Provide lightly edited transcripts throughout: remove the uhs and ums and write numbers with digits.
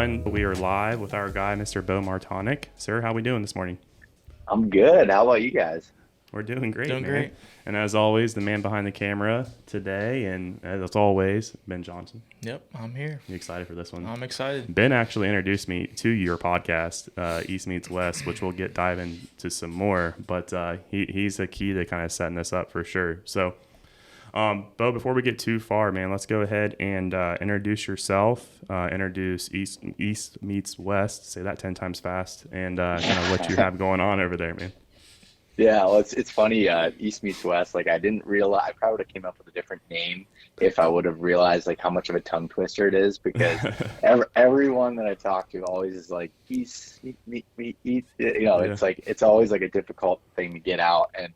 everyone. We are live with our guy, Mr. Beau Martonik. Sir, how we doing this morning? I'm good. How about you guys? We're doing great, Doing man. great. And as always, the man behind the camera today, and as always, Ben Johnson. Yep, I'm here. You excited for this one? I'm excited. Ben actually introduced me to your podcast, East Meets West, which we'll dive into some more. But he's the key to kind of setting this up for sure. So, Beau, before we get too far, man, let's go ahead and introduce yourself. Introduce East Meets West. Say that 10 times fast, and kind of what you have going on over there, man. Yeah, well, it's funny. East meets West. Like I didn't realize. I probably would have came up with a different name if I would have realized like how much of a tongue twister it is. Because everyone that I talk to always is like East, meet. You know, Yeah. it's like it's always like a difficult thing to get out. And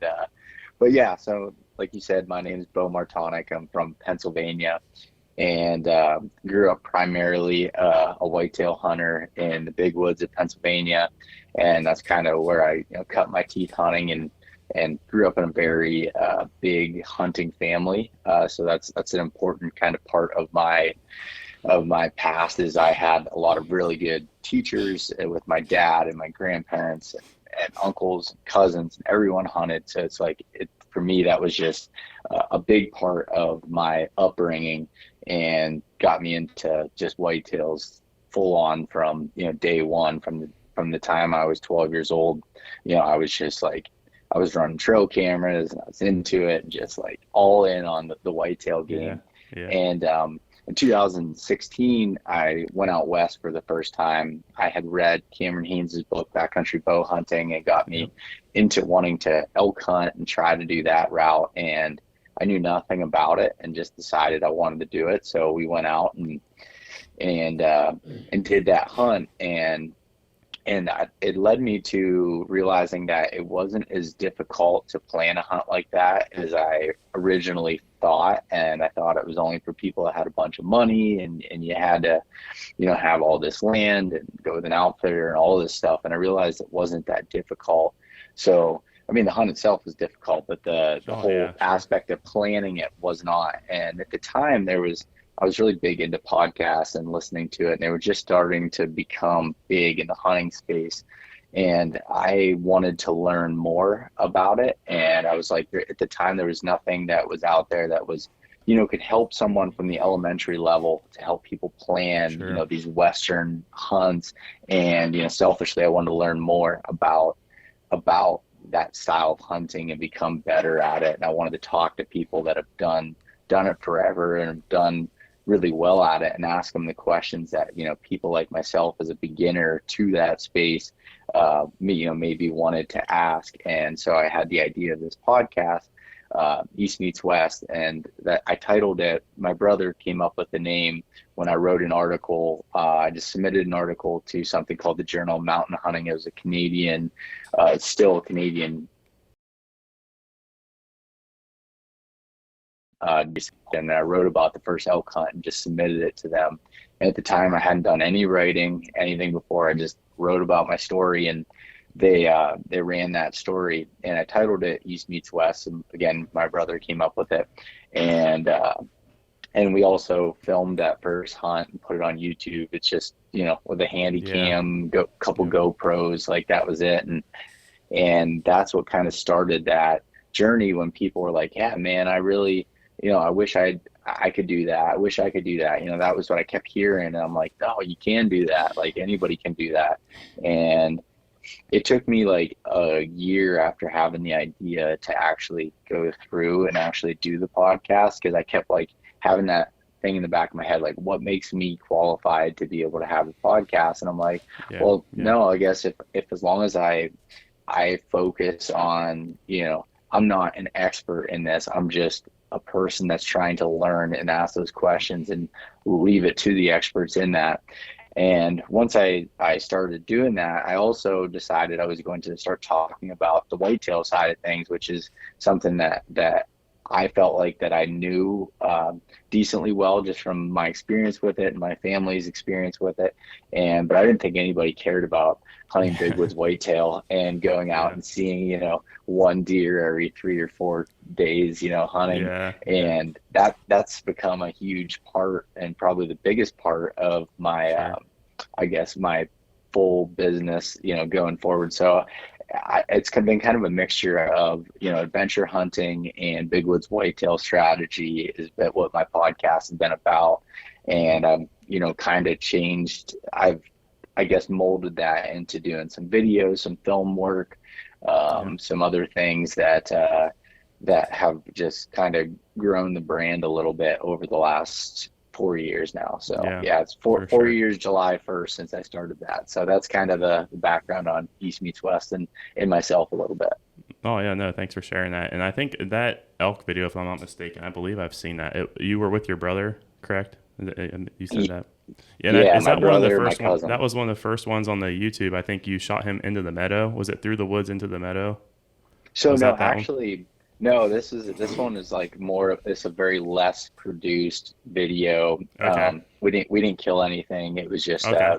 but yeah, so like you said, my name is Beau Martonik. I'm from Pennsylvania, and grew up primarily a whitetail hunter in the big woods of Pennsylvania, and that's kind of where I cut my teeth hunting and grew up in a very big hunting family. So that's an important kind of part of my past is I had a lot of really good teachers with my dad and my grandparents and uncles and cousins, and everyone hunted. So it's like for me that was just a big part of my upbringing and got me into just whitetails full on from day one, from the time I was 12 years old. I was just like I was running trail cameras and I was into it, just like all in on the whitetail game. Yeah. And in 2016 I went out west for the first time. I had read Cameron Haynes's book Backcountry Bow Hunting, and got me into wanting to elk hunt and try to do that route, and I knew nothing about it and just decided I wanted to do it. So we went out and did that hunt, and it led me to realizing that it wasn't as difficult to plan a hunt like that as I originally thought. And I thought it was only for people that had a bunch of money and you had to, have all this land and go with an outfitter and all this stuff. And I realized it wasn't that difficult. So, I mean, the hunt itself was difficult, but the whole aspect of planning it was not. And at the time I was really big into podcasts and listening to it, and they were just starting to become big in the hunting space. And I wanted to learn more about it. And I was like, at the time, there was nothing that was out there that was, could help someone from the elementary level to help people plan, these Western hunts. And, selfishly, I wanted to learn more about that style of hunting and become better at it. And I wanted to talk to people that have done it forever and have done really well at it, and ask them the questions that people like myself as a beginner to that space maybe wanted to ask. And so I had the idea of this podcast, East Meets West, and that I titled it. My brother came up with the name when I wrote an article. I just submitted an article to something called the Journal of Mountain Hunting. It was a Canadian, it's still a Canadian and I wrote about the first elk hunt and just submitted it to them. And at the time I hadn't done any writing, anything before. I just wrote about my story, and they ran that story, and I titled it East Meets West. And again, my brother came up with it, and we also filmed that first hunt and put it on YouTube. It's just with a handy cam, couple GoPros, like that was it. And that's what kind of started that journey, when people were like, yeah, man, I really, I wish I could do that. I wish I could do that. That was what I kept hearing. And I'm like, no, you can do that. Like anybody can do that. And it took me like a year after having the idea to actually go through and actually do the podcast, because I kept like having that thing in the back of my head, like what makes me qualified to be able to have a podcast. And I'm like, no, I guess if as long as I focus on, I'm not an expert in this. I'm just a person that's trying to learn and ask those questions and leave it to the experts in that. And once I started doing that, I also decided I was going to start talking about the whitetail side of things, which is something that I felt like that I knew decently well, just from my experience with it and my family's experience with it. But I didn't think anybody cared about hunting big woods whitetail and going out and seeing, one deer every 3 or 4 days, hunting. And that's become a huge part, and probably the biggest part of my I guess, my full business, going forward. So it's been kind of a mixture of, adventure hunting and big woods whitetail strategy is what my podcast has been about. And kind of changed. I guess, molded that into doing some videos, some film work, some other things that have just kind of grown the brand a little bit over the last 4 years now. So it's four years, July 1st, since I started that. So that's kind of the background on East Meets West and myself a little bit. Oh yeah, no, thanks for sharing that. And I think that elk video, if I'm not mistaken, I believe I've seen that. You were with your brother, correct? You said that. Yeah, is my that brother, one of the first my cousin. That was one of the first ones on the YouTube. I think you shot him into the meadow. Was it through the woods into the meadow? So Was no, that one? actually, no. This one is like more of it's a very less produced video. Okay. We didn't kill anything. It was just Okay.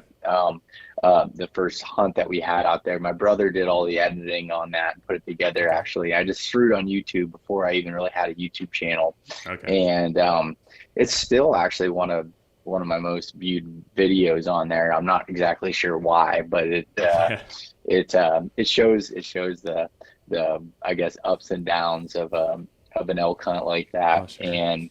the first hunt that we had out there. My brother did all the editing on that and put it together. Okay. Actually, I just threw it on YouTube before I even really had a YouTube channel, Okay. and it's still actually one of my most viewed videos on there. I'm not exactly sure why, but it shows the I guess ups and downs of an elk hunt like that. Oh, sure. And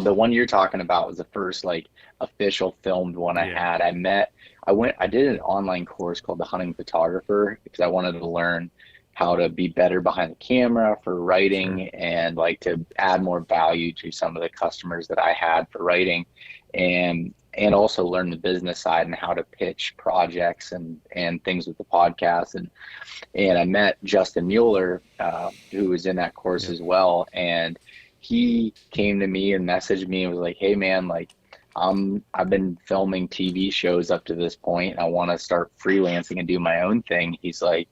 the one you're talking about was the first like official filmed one I Yeah. had. I did an online course called The Hunting Photographer because I wanted to learn how to be better behind the camera for writing Sure. and like to add more value to some of the customers that I had for writing, and also learn the business side and how to pitch projects and things with the podcast. And I met Justin Mueller, who was in that course as well. And he came to me and messaged me and was like, hey man, like, I've been filming TV shows up to this point. I want to start freelancing and do my own thing. He's like,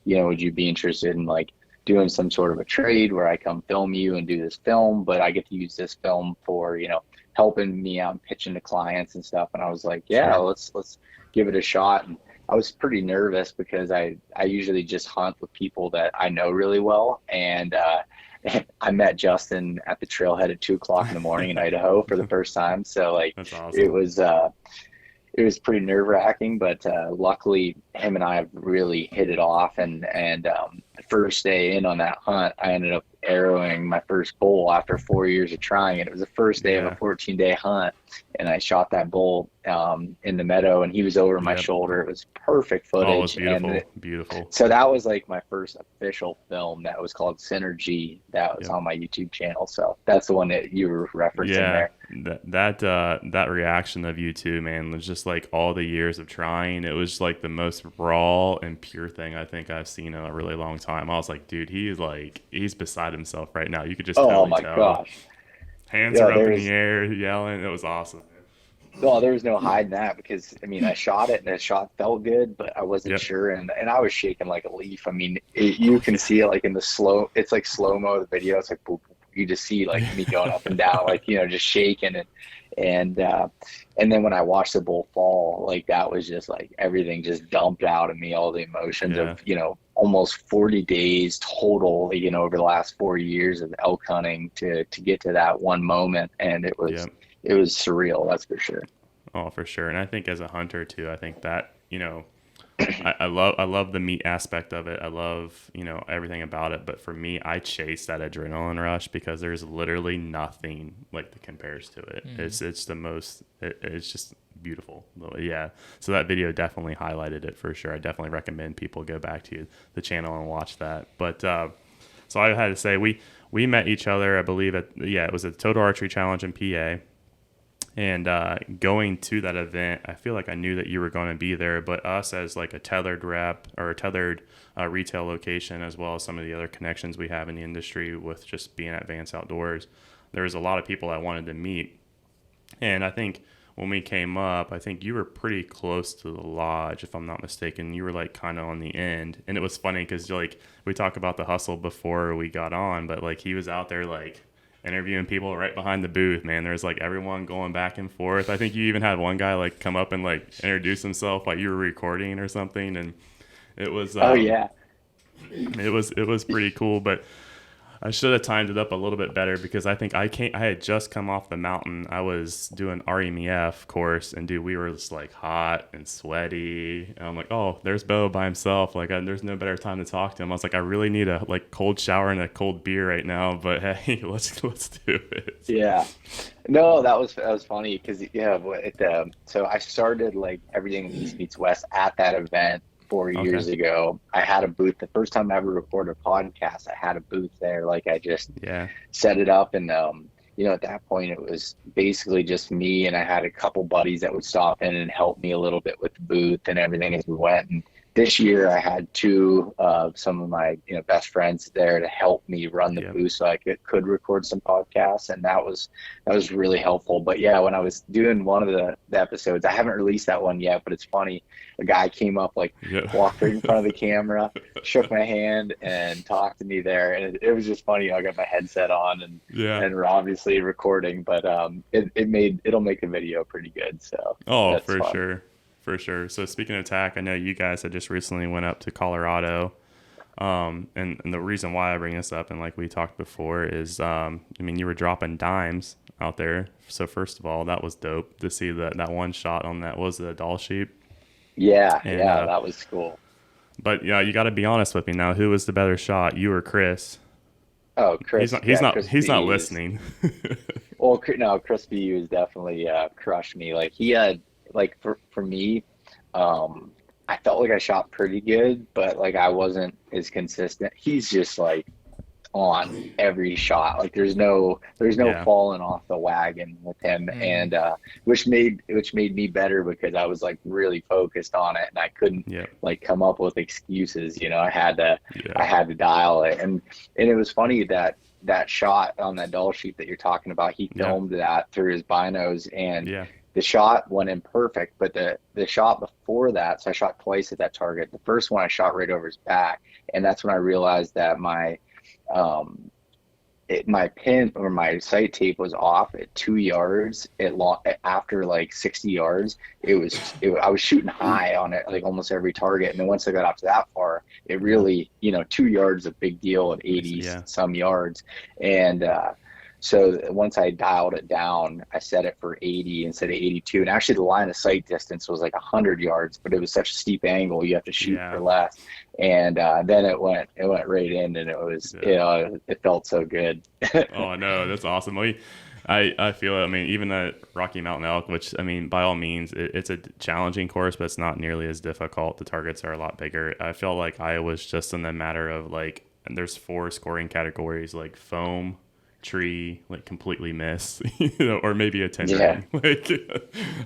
would you be interested in like doing some sort of a trade where I come film you and do this film, but I get to use this film for, helping me out and pitching to clients and stuff. And I was like, yeah, Sure. let's give it a shot. And I was pretty nervous because I usually just hunt with people that I know really well. And I met Justin at the trailhead at 2 o'clock in the morning in Idaho for the first time. So like That's it awesome. was pretty nerve wracking, but luckily him and I have really hit it off. And the first day in on that hunt, I ended up arrowing my first bull after 4 years of trying it. It was the first day of a Yeah. 14-day hunt, and I shot that bull in the meadow, and he was over my Yep. shoulder. It was perfect Oh, it was footage, beautiful. Beautiful. so that was like my first official film that was called Synergy that was Yep. on my YouTube channel. So that's the one that you were referencing Yeah, there. that reaction of you two, man, was just like all the years of trying. It was like the most raw and pure thing I think I've seen in a really long time. I was like, dude, he's beside himself right now. You could just Oh totally my tell. gosh. Hands Yeah, are up in the there's air, yelling. It was awesome. well, there was no hiding that because I mean I shot it and the shot felt good, but I wasn't Yep. sure and I was shaking like a leaf. I mean, you can see it like in the it's like slow-mo the video. It's like boop, boop. You just see like me going up and down, like just shaking and and then when I watched the bull fall, like that was just like everything just dumped out of me, all the emotions Yeah. of almost 40 days total, over the last 4 years of elk hunting to get to that one moment, and it was Yep. surreal, that's for sure. Oh, for sure. And I think as a hunter too, I think that, I love the meat aspect of it. I love, everything about it. But for me, I chase that adrenaline rush because there's literally nothing like that compares to it. It's the most, it's just beautiful. Yeah. So that video definitely highlighted it for sure. I definitely recommend people go back to the channel and watch that. But, so I had to say, we met each other, I believe it was a Total Archery Challenge in PA. And going to that event, I feel like I knew that you were going to be there, but us as like a tethered rep or a tethered retail location, as well as some of the other connections we have in the industry with just being at Vance Outdoors, there was a lot of people I wanted to meet. And I think when we came up, I think you were pretty close to the lodge, if I'm not mistaken. You were like kind of on the end. And it was funny because like we talked about the hustle before we got on, but like he was out there like interviewing people right behind the booth, man. There's like everyone going back and forth. I think you even had one guy like come up and like introduce himself while you were recording or something, and it was Oh yeah. it was pretty cool. But I should have timed it up a little bit better because I think I had just come off the mountain. I was doing RMEF course, and dude, we were just like hot and sweaty. And I'm like, oh, there's Beau by himself. Like, there's no better time to talk to him. I was like, I really need a like cold shower and a cold beer right now. But hey, let's do it. Yeah. No, that was funny because so I started like everything East Meets West at that event 4 years ago. I had a booth. The first time I ever recorded a podcast, I had a booth there. Like I just set it up, and at that point it was basically just me, and I had a couple buddies that would stop in and help me a little bit with the booth and everything as we went. And this year I had two of some of my best friends there to help me run the booth so I could record some podcasts, and that was really helpful. But yeah, when I was doing one of the episodes, I haven't released that one yet, but it's funny. A guy came up, walked right in front of the camera, shook my hand, and talked to me there, and it was just funny. I got my headset on and we're obviously recording, but it'll make the video pretty good. So for fun. Sure. For sure. So speaking of TAC, I know you guys had just recently went up to Colorado. And the reason why I bring this up, and like we talked before, is, you were dropping dimes out there. So first of all, that was dope to see that one shot on that was the doll sheep. Yeah. And, that was cool. But yeah, you got to be honest with me now. Who was the better shot, you or Chris? Oh, Chris. He's not listening. Well, no, Chris Beaus definitely crushed me. Like he had, like for me, I felt like I shot pretty good, but like I wasn't as consistent. He's just like on every shot. Like there's no falling off the wagon with him, and which made me better because I was like really focused on it, and I couldn't like come up with excuses. I had to dial it, and it was funny that shot on that doll sheep that you're talking about. He filmed that through his binos, and the shot went in perfect, but the shot before that, so I shot twice at that target. The first one I shot right over his back, and that's when I realized that my pin or my sight tape was off at 2 yards after like 60 yards. I was shooting high on it, like almost every target. And then once I got up to that far, it really, 2 yards is a big deal at 80 some yards. And, so once I dialed it down, I set it for 80 instead of 82. And actually the line of sight distance was like 100 yards, but it was such a steep angle. You have to shoot for less. And then it went right in, and it was, it felt so good. Oh, no, that's awesome. I feel it. Even at Rocky Mountain Elk, which, by all means, it's a challenging course, but it's not nearly as difficult. The targets are a lot bigger. I feel like Iowa's just in the matter of like, there's 4 scoring categories, like foam, tree, like completely miss, or maybe a 10 like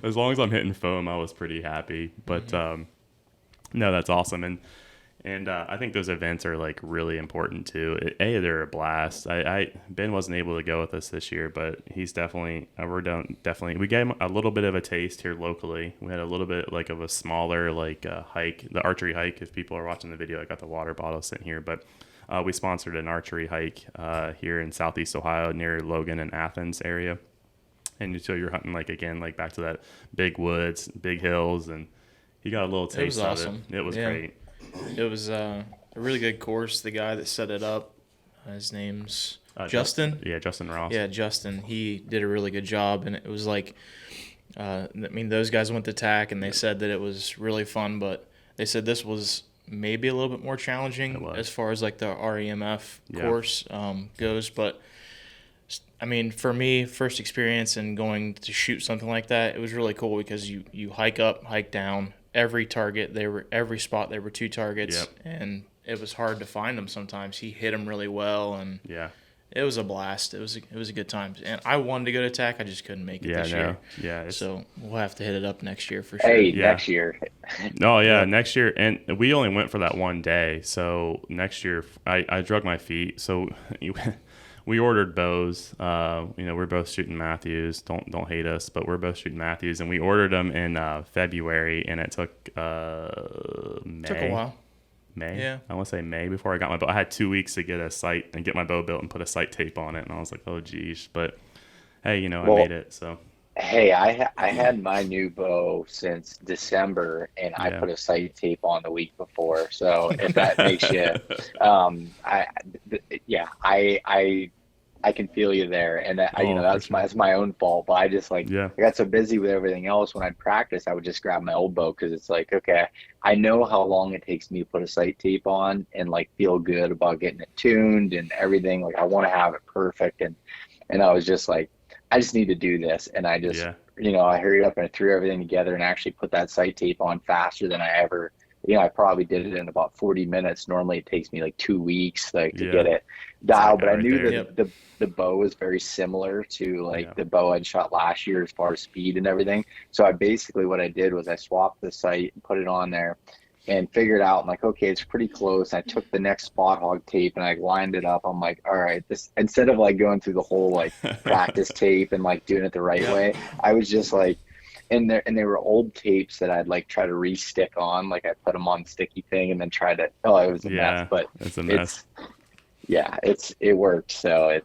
as long as I'm hitting foam, I was pretty happy. But no, that's awesome. And I think those events are like really important too. They're a blast. Ben wasn't able to go with us this year, but he's definitely we gave him a little bit of a taste here locally. We had a little bit like of a smaller like hike, the Archery Hike. If people are watching the video, I got the water bottle sitting here, but we sponsored an archery hike here in Southeast Ohio near Logan and Athens area. And so you're hunting like back to that big woods, big hills, and he got a little taste of awesome. it. It was great. It was a really good course. The guy that set it up, his name's Justin. Justin Ross. Yeah, Justin. He did a really good job, and it was like, those guys went to TAC, and they said that it was really fun, but they said this was maybe a little bit more challenging as far as like the REMF course goes. But for me, first experience and going to shoot something like that, it was really cool because you hike up, hike down. Every spot there were 2 targets, and it was hard to find them sometimes. He hit them really well, and it was a blast. It was a good time, and I wanted to go to TAC. I just couldn't make it this year. Yeah, so we'll have to hit it up next year for sure. Hey, next year. Next year, and we only went for that one day. So next year, I drug my feet. So we ordered Beaus. We're both shooting Matthews. Don't hate us, but we're both shooting Matthews, and we ordered them in February, and it took May. Took a while. May. Yeah. I want to say May before I got my bow. I had 2 weeks to get a sight and get my bow built and put a sight tape on it, and I was like, oh geez. But hey, I made it. So. Hey, I had my new bow since December, and I put a sight tape on the week before. So if that makes you, yeah, I can feel you there, and that, you know, Oh, for sure. that's my own fault. But I just like Yeah. I got so busy with everything else. When I'd practice, I would just grab my old bow because it's like, okay, I know how long it takes me to put a sight tape on and like feel good about getting it tuned and everything. Like I want to have it perfect, and I was just like, I just need to do this, and I just, Yeah. you know, I hurried up and I threw everything together and actually put that sight tape on faster than I ever. You know, I probably did it in about 40 minutes. Normally it takes me like 2 weeks like to get Yeah. it It's that dialed, guy but I right knew there. that the bow was very similar to Yeah. like the bow I'd shot last year as far as speed and everything. So I basically, what I did was I swapped the sight and put it on there and figured out, I'm like, okay, it's pretty close. I took the next spot hog tape and I lined it up. I'm like, all right, this, instead of like going through the whole like practice tape and like doing it the right Yeah. way, I was just like, and they were old tapes that I'd like try to re-stick on. Like I put them on the sticky thing and then try to, oh, it was a mess, Yeah. but It's a it's, mess. yeah, it worked. So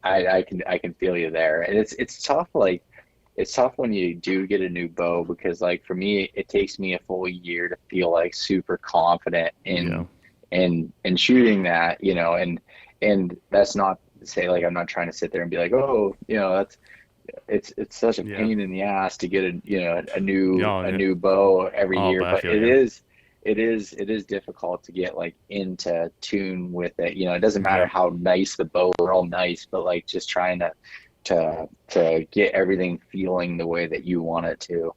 I can feel you there. And it's tough. Like it's tough when you do get a new bow because like for me, it takes me a full year to feel like super confident Yeah. in shooting that, you know, and that's not to say like I'm not trying to sit there and be like, oh, you know, that's it's such a Yeah. pain in the ass to get a, you know, Yeah. a new bow every Oh, year, but I but feel you. it is difficult to get like into tune with it. You know, it doesn't matter Yeah. how nice the bow, are all nice, but like just trying to get everything feeling the way that you want it to.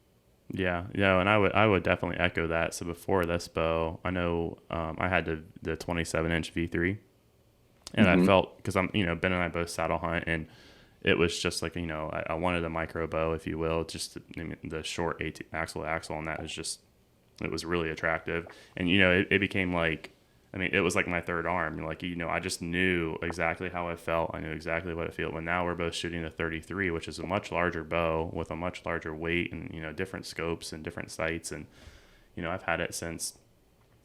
Yeah, yeah, and I would definitely echo that. So before this bow, I know I had the 27-inch V3, and I Hmm. felt because Ben and I both saddle hunt, and it was just like I wanted a micro bow, if you will, just the short axle to axle on that is just it was really attractive, and it became like it was like my third arm. Like I just knew exactly how I felt. I knew exactly what it felt. When now we're both shooting a 33, which is a much larger bow with a much larger weight and different scopes and different sights. And I've had it since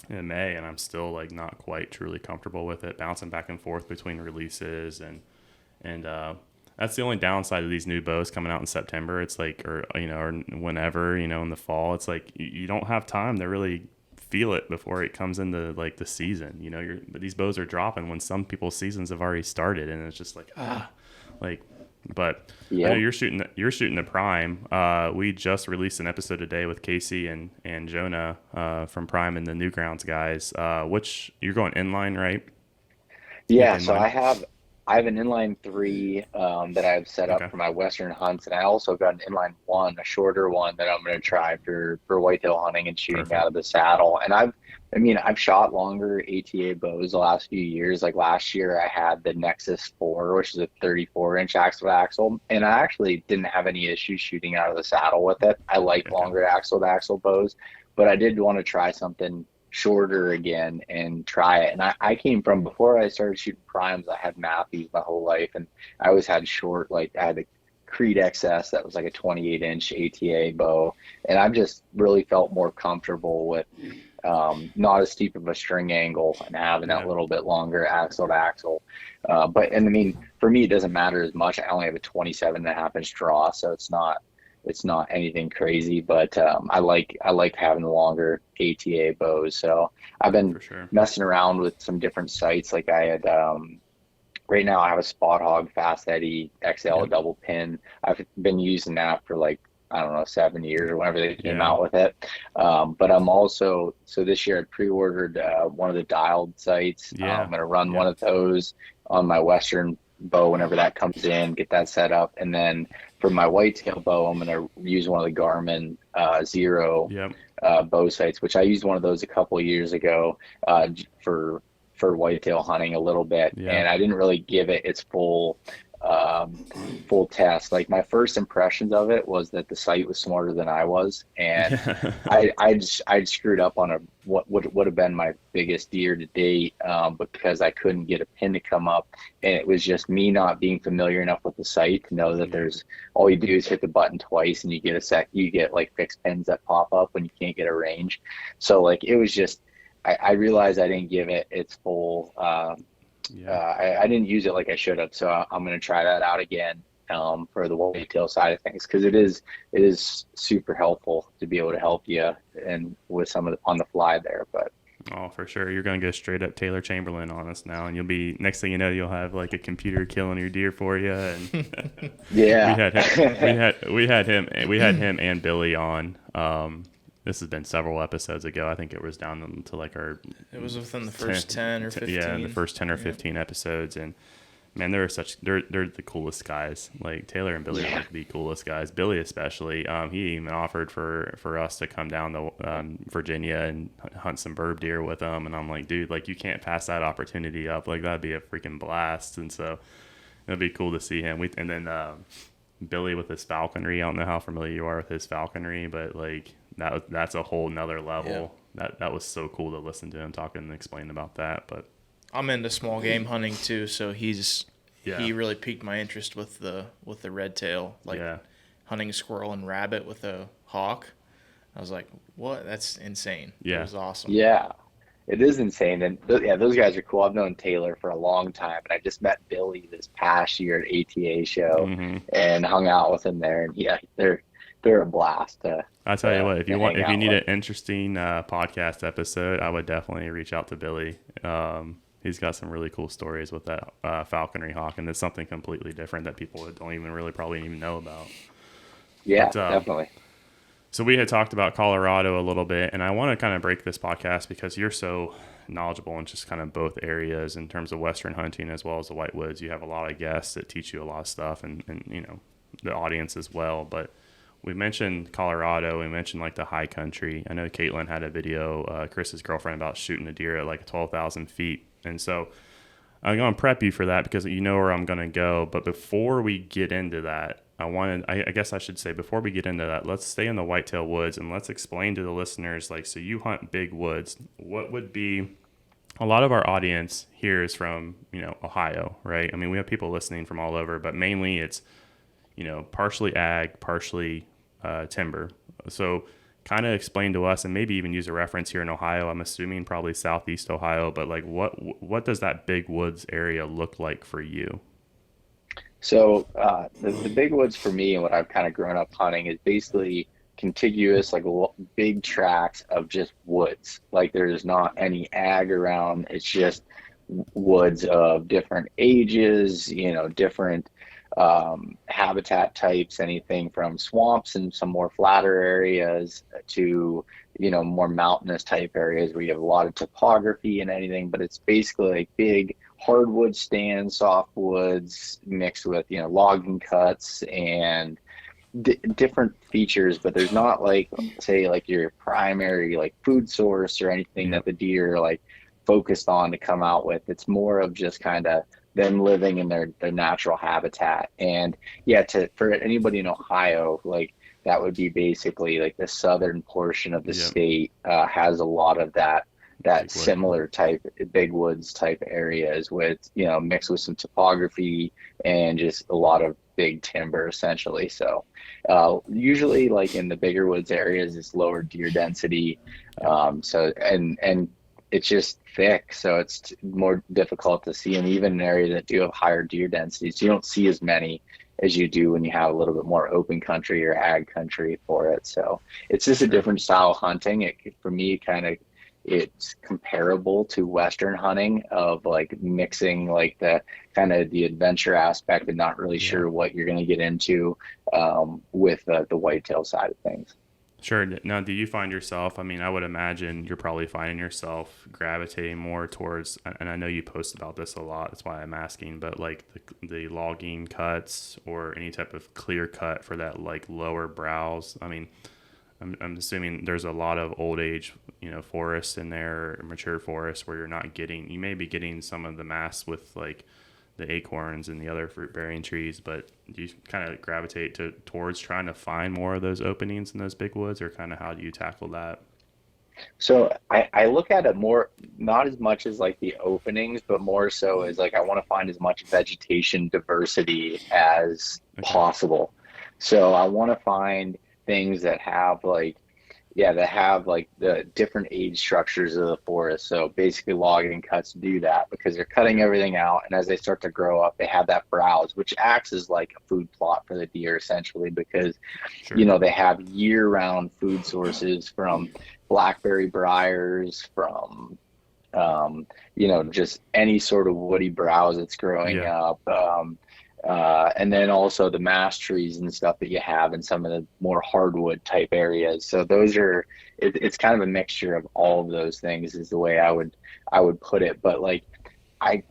in May, and I'm still like not quite truly comfortable with it, bouncing back and forth between releases and that's the only downside of these new bows coming out in September. It's like, or whenever, in the fall, it's like you don't have time to really feel it before it comes into like the season. But these bows are dropping when some people's seasons have already started, and it's just like like. But I know Yeah. you're shooting the Prime. We just released an episode today with Casey and Jonah from Prime and the Newgrounds guys. Which you're going inline, right? You have Yeah, the so inline. I have an inline three that I've set up Okay. for my Western hunts, and I also got an inline one, a shorter one that I'm going to try for whitetail hunting and shooting out Perfect. of the saddle. And I've shot longer ATA bows the last few years. Like last year, I had the Nexus 4, which is a 34-inch axle to axle, and I actually didn't have any issues shooting out of the saddle with it. I like Okay. longer axle to axle bows, but I did want to try something shorter again and try it. And I came from, before I started shooting primes, I had Matthews my whole life, and I always had short, like I had a Creed XS that was like a 28-inch ATA bow, and I've just really felt more comfortable with not as steep of a string angle and having that Yeah. little bit longer axle to axle. For me, it doesn't matter as much. I only have a 27.5-inch draw, so it's not anything crazy, but I like having the longer ATA bows. So I've been For sure. messing around with some different sites. Like I had right now I have a Spot Hog Fast Eddie XL Yep. double pin. I've been using that for like, I don't know, 7 years or whenever they came Yeah. out with it. But I'm also, so this year I pre-ordered one of the dialed sights. I'm Yeah. going to run one Yep. of those on my Western bow whenever that comes in, get that set up. And then for my whitetail bow, I'm going to use one of the Garmin Zero Yep. bow sights, which I used one of those a couple of years ago for whitetail hunting a little bit, Yeah. and I didn't really give it its full test. Like my first impressions of it was that the sight was smarter than I was, and Yeah. I'd screwed up on what would have been my biggest deer to date, because I couldn't get a pin to come up, and it was just me not being familiar enough with the sight to know that Yeah. there's, all you do is hit the button twice and you get like fixed pins that pop up when you can't get a range. So like it was just, I realized I didn't give it its full. Yeah. I didn't use it like I should have, so I'm going to try that out again for the whitetail side of things, because it is super helpful to be able to help you and with some of the on the fly there. But Oh, for sure. You're going to go straight up Taylor Chamberlain on us now, and you'll be, next thing you know, you'll have like a computer killing your deer for you. And Yeah. we had him and Billy on. This has been several episodes ago. I think it was down to like it was within the first 10 or 15. Yeah, the first 10 or 15 episodes. And man, they're the coolest guys. Like Taylor and Billy are like the coolest guys. Billy especially. He even offered for us to come down to Virginia and hunt some burb deer with them. And I'm like, dude, like you can't pass that opportunity up. Like that'd be a freaking blast. And so it'd be cool to see him. And then Billy with his falconry. I don't know how familiar you are with his falconry, but like that's a whole nother level. Yeah. That was so cool to listen to him talking and explain about that. But I'm into small game hunting too, so he really piqued my interest with the red tail, like hunting squirrel and rabbit with a hawk. I was like, what? That's insane. Yeah. It was awesome. Yeah, it is insane. And those guys are cool. I've known Taylor for a long time, and I just met Billy this past year at ATA show and hung out with him there. And they're a blast. I'll tell you what, if you need an interesting podcast episode, I would definitely reach out to Billy. He's got some really cool stories with that falconry hawk, and it's something completely different that people don't even really probably even know about. Yeah, definitely. So we had talked about Colorado a little bit, and I want to kind of break this podcast because you're so knowledgeable in just kind of both areas in terms of Western hunting as well as the white woods. You have a lot of guests that teach you a lot of stuff, and you know the audience as well. But we mentioned Colorado. We mentioned like the high country. I know Caitlin had a video, Chris's girlfriend, about shooting a deer at like 12,000 feet. And so I'm going to prep you for that because you know where I'm going to go. But before we get into that, I guess I should say before we get into that, let's stay in the whitetail woods and let's explain to the listeners, like, so you hunt big woods. What would be, a lot of our audience here is from, you know, Ohio, right? I mean, we have people listening from all over, but mainly it's, you know, partially ag, partially timber. So kind of explain to us, and maybe even use a reference here in Ohio. I'm assuming probably Southeast Ohio, but like what does that big woods area look like for you? So the big woods for me, and what I've kind of grown up hunting, is basically contiguous, like big tracts of just woods. Like there's not any ag around. It's just woods of different ages, you know, different habitat types, anything from swamps and some more flatter areas to, you know, more mountainous type areas where you have a lot of topography and anything, but it's basically like big hardwood stands, softwoods mixed with, you know, logging cuts and different features, but there's not like, say, like your primary like food source or anything that the deer are like focused on to come out with. It's more of just kind of them living in their natural habitat. And yeah, for anybody in Ohio, like that would be basically like the southern portion of the state has a lot of that similar type big woods type areas with, you know, mixed with some topography and just a lot of big timber essentially. So usually like in the bigger woods areas, it's lower deer density. So and it's just thick, so it's more difficult to see. And even in areas that do have higher deer densities, you don't see as many as you do when you have a little bit more open country or ag country for it. So it's just a different style of hunting. For me, it's comparable to Western hunting of like mixing like the kind of the adventure aspect and not really sure what you're going to get into with the whitetail side of things. Sure. Now, do you find yourself, I mean, I would imagine you're probably finding yourself gravitating more towards, and I know you post about this a lot, that's why I'm asking, but like the logging cuts or any type of clear cut for that like lower browse. I mean, I'm assuming there's a lot of old age, you know, forests in there, or mature forests where you may be getting some of the mass with like the acorns and the other fruit bearing trees, but do you kind of gravitate towards trying to find more of those openings in those big woods, or kind of how do you tackle that? So I look at it more, not as much as like the openings, but more so as like I want to find as much vegetation diversity as possible. So I want to find things that have like the different age structures of the forest. So basically logging cuts do that because they're cutting everything out, and as they start to grow up, they have that browse, which acts as like a food plot for the deer essentially, because you know they have year-round food sources from blackberry briars, from just any sort of woody browse that's growing up. And then also the mass trees and stuff that you have in some of the more hardwood type areas. So it's kind of a mixture of all of those things is the way I would put it. But like, I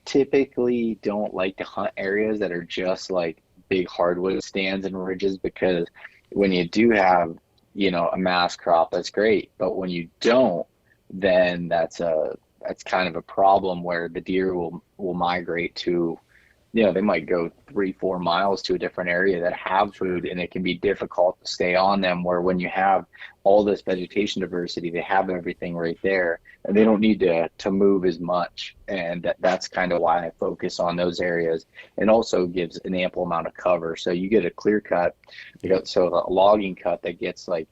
typically don't like to hunt areas that are just like big hardwood stands and ridges, because when you do have, a mass crop, that's great. But when you don't, then that's kind of a problem where the deer will migrate to, they might go 3-4 miles to a different area that have food, and it can be difficult to stay on them, where when you have all this vegetation diversity, they have everything right there and they don't need to move as much. And that's kind of why I focus on those areas, and also gives an ample amount of cover. So you get a clear cut, so a logging cut that gets like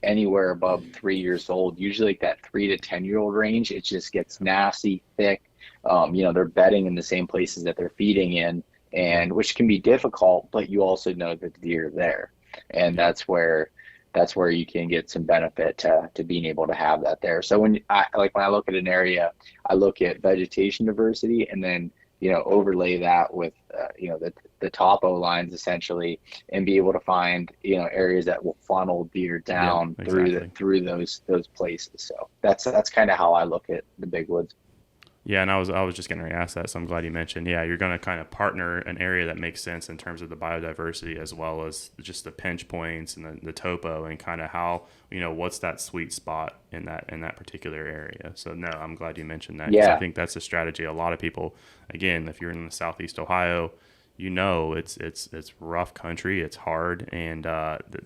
anywhere above 3 years old, usually like that 3 to 10-year-old range, it just gets nasty, thick. They're bedding in the same places that they're feeding in, and which can be difficult, but you also know that the deer are there. And that's where you can get some benefit to being able to have that there. So when I look at an area, I look at vegetation diversity, and then, overlay that with, the topo lines essentially, and be able to find, areas that will funnel deer down through those places. So that's kind of how I look at the big woods. Yeah, and I was just going to ask that, so I'm glad you mentioned. Yeah, you're going to kind of partner an area that makes sense in terms of the biodiversity, as well as just the pinch points and the topo, and kind of how, what's that sweet spot in that particular area. So no, I'm glad you mentioned that. Yeah, I think that's a strategy. A lot of people, again, if you're in the Southeast Ohio, it's rough country, it's hard, and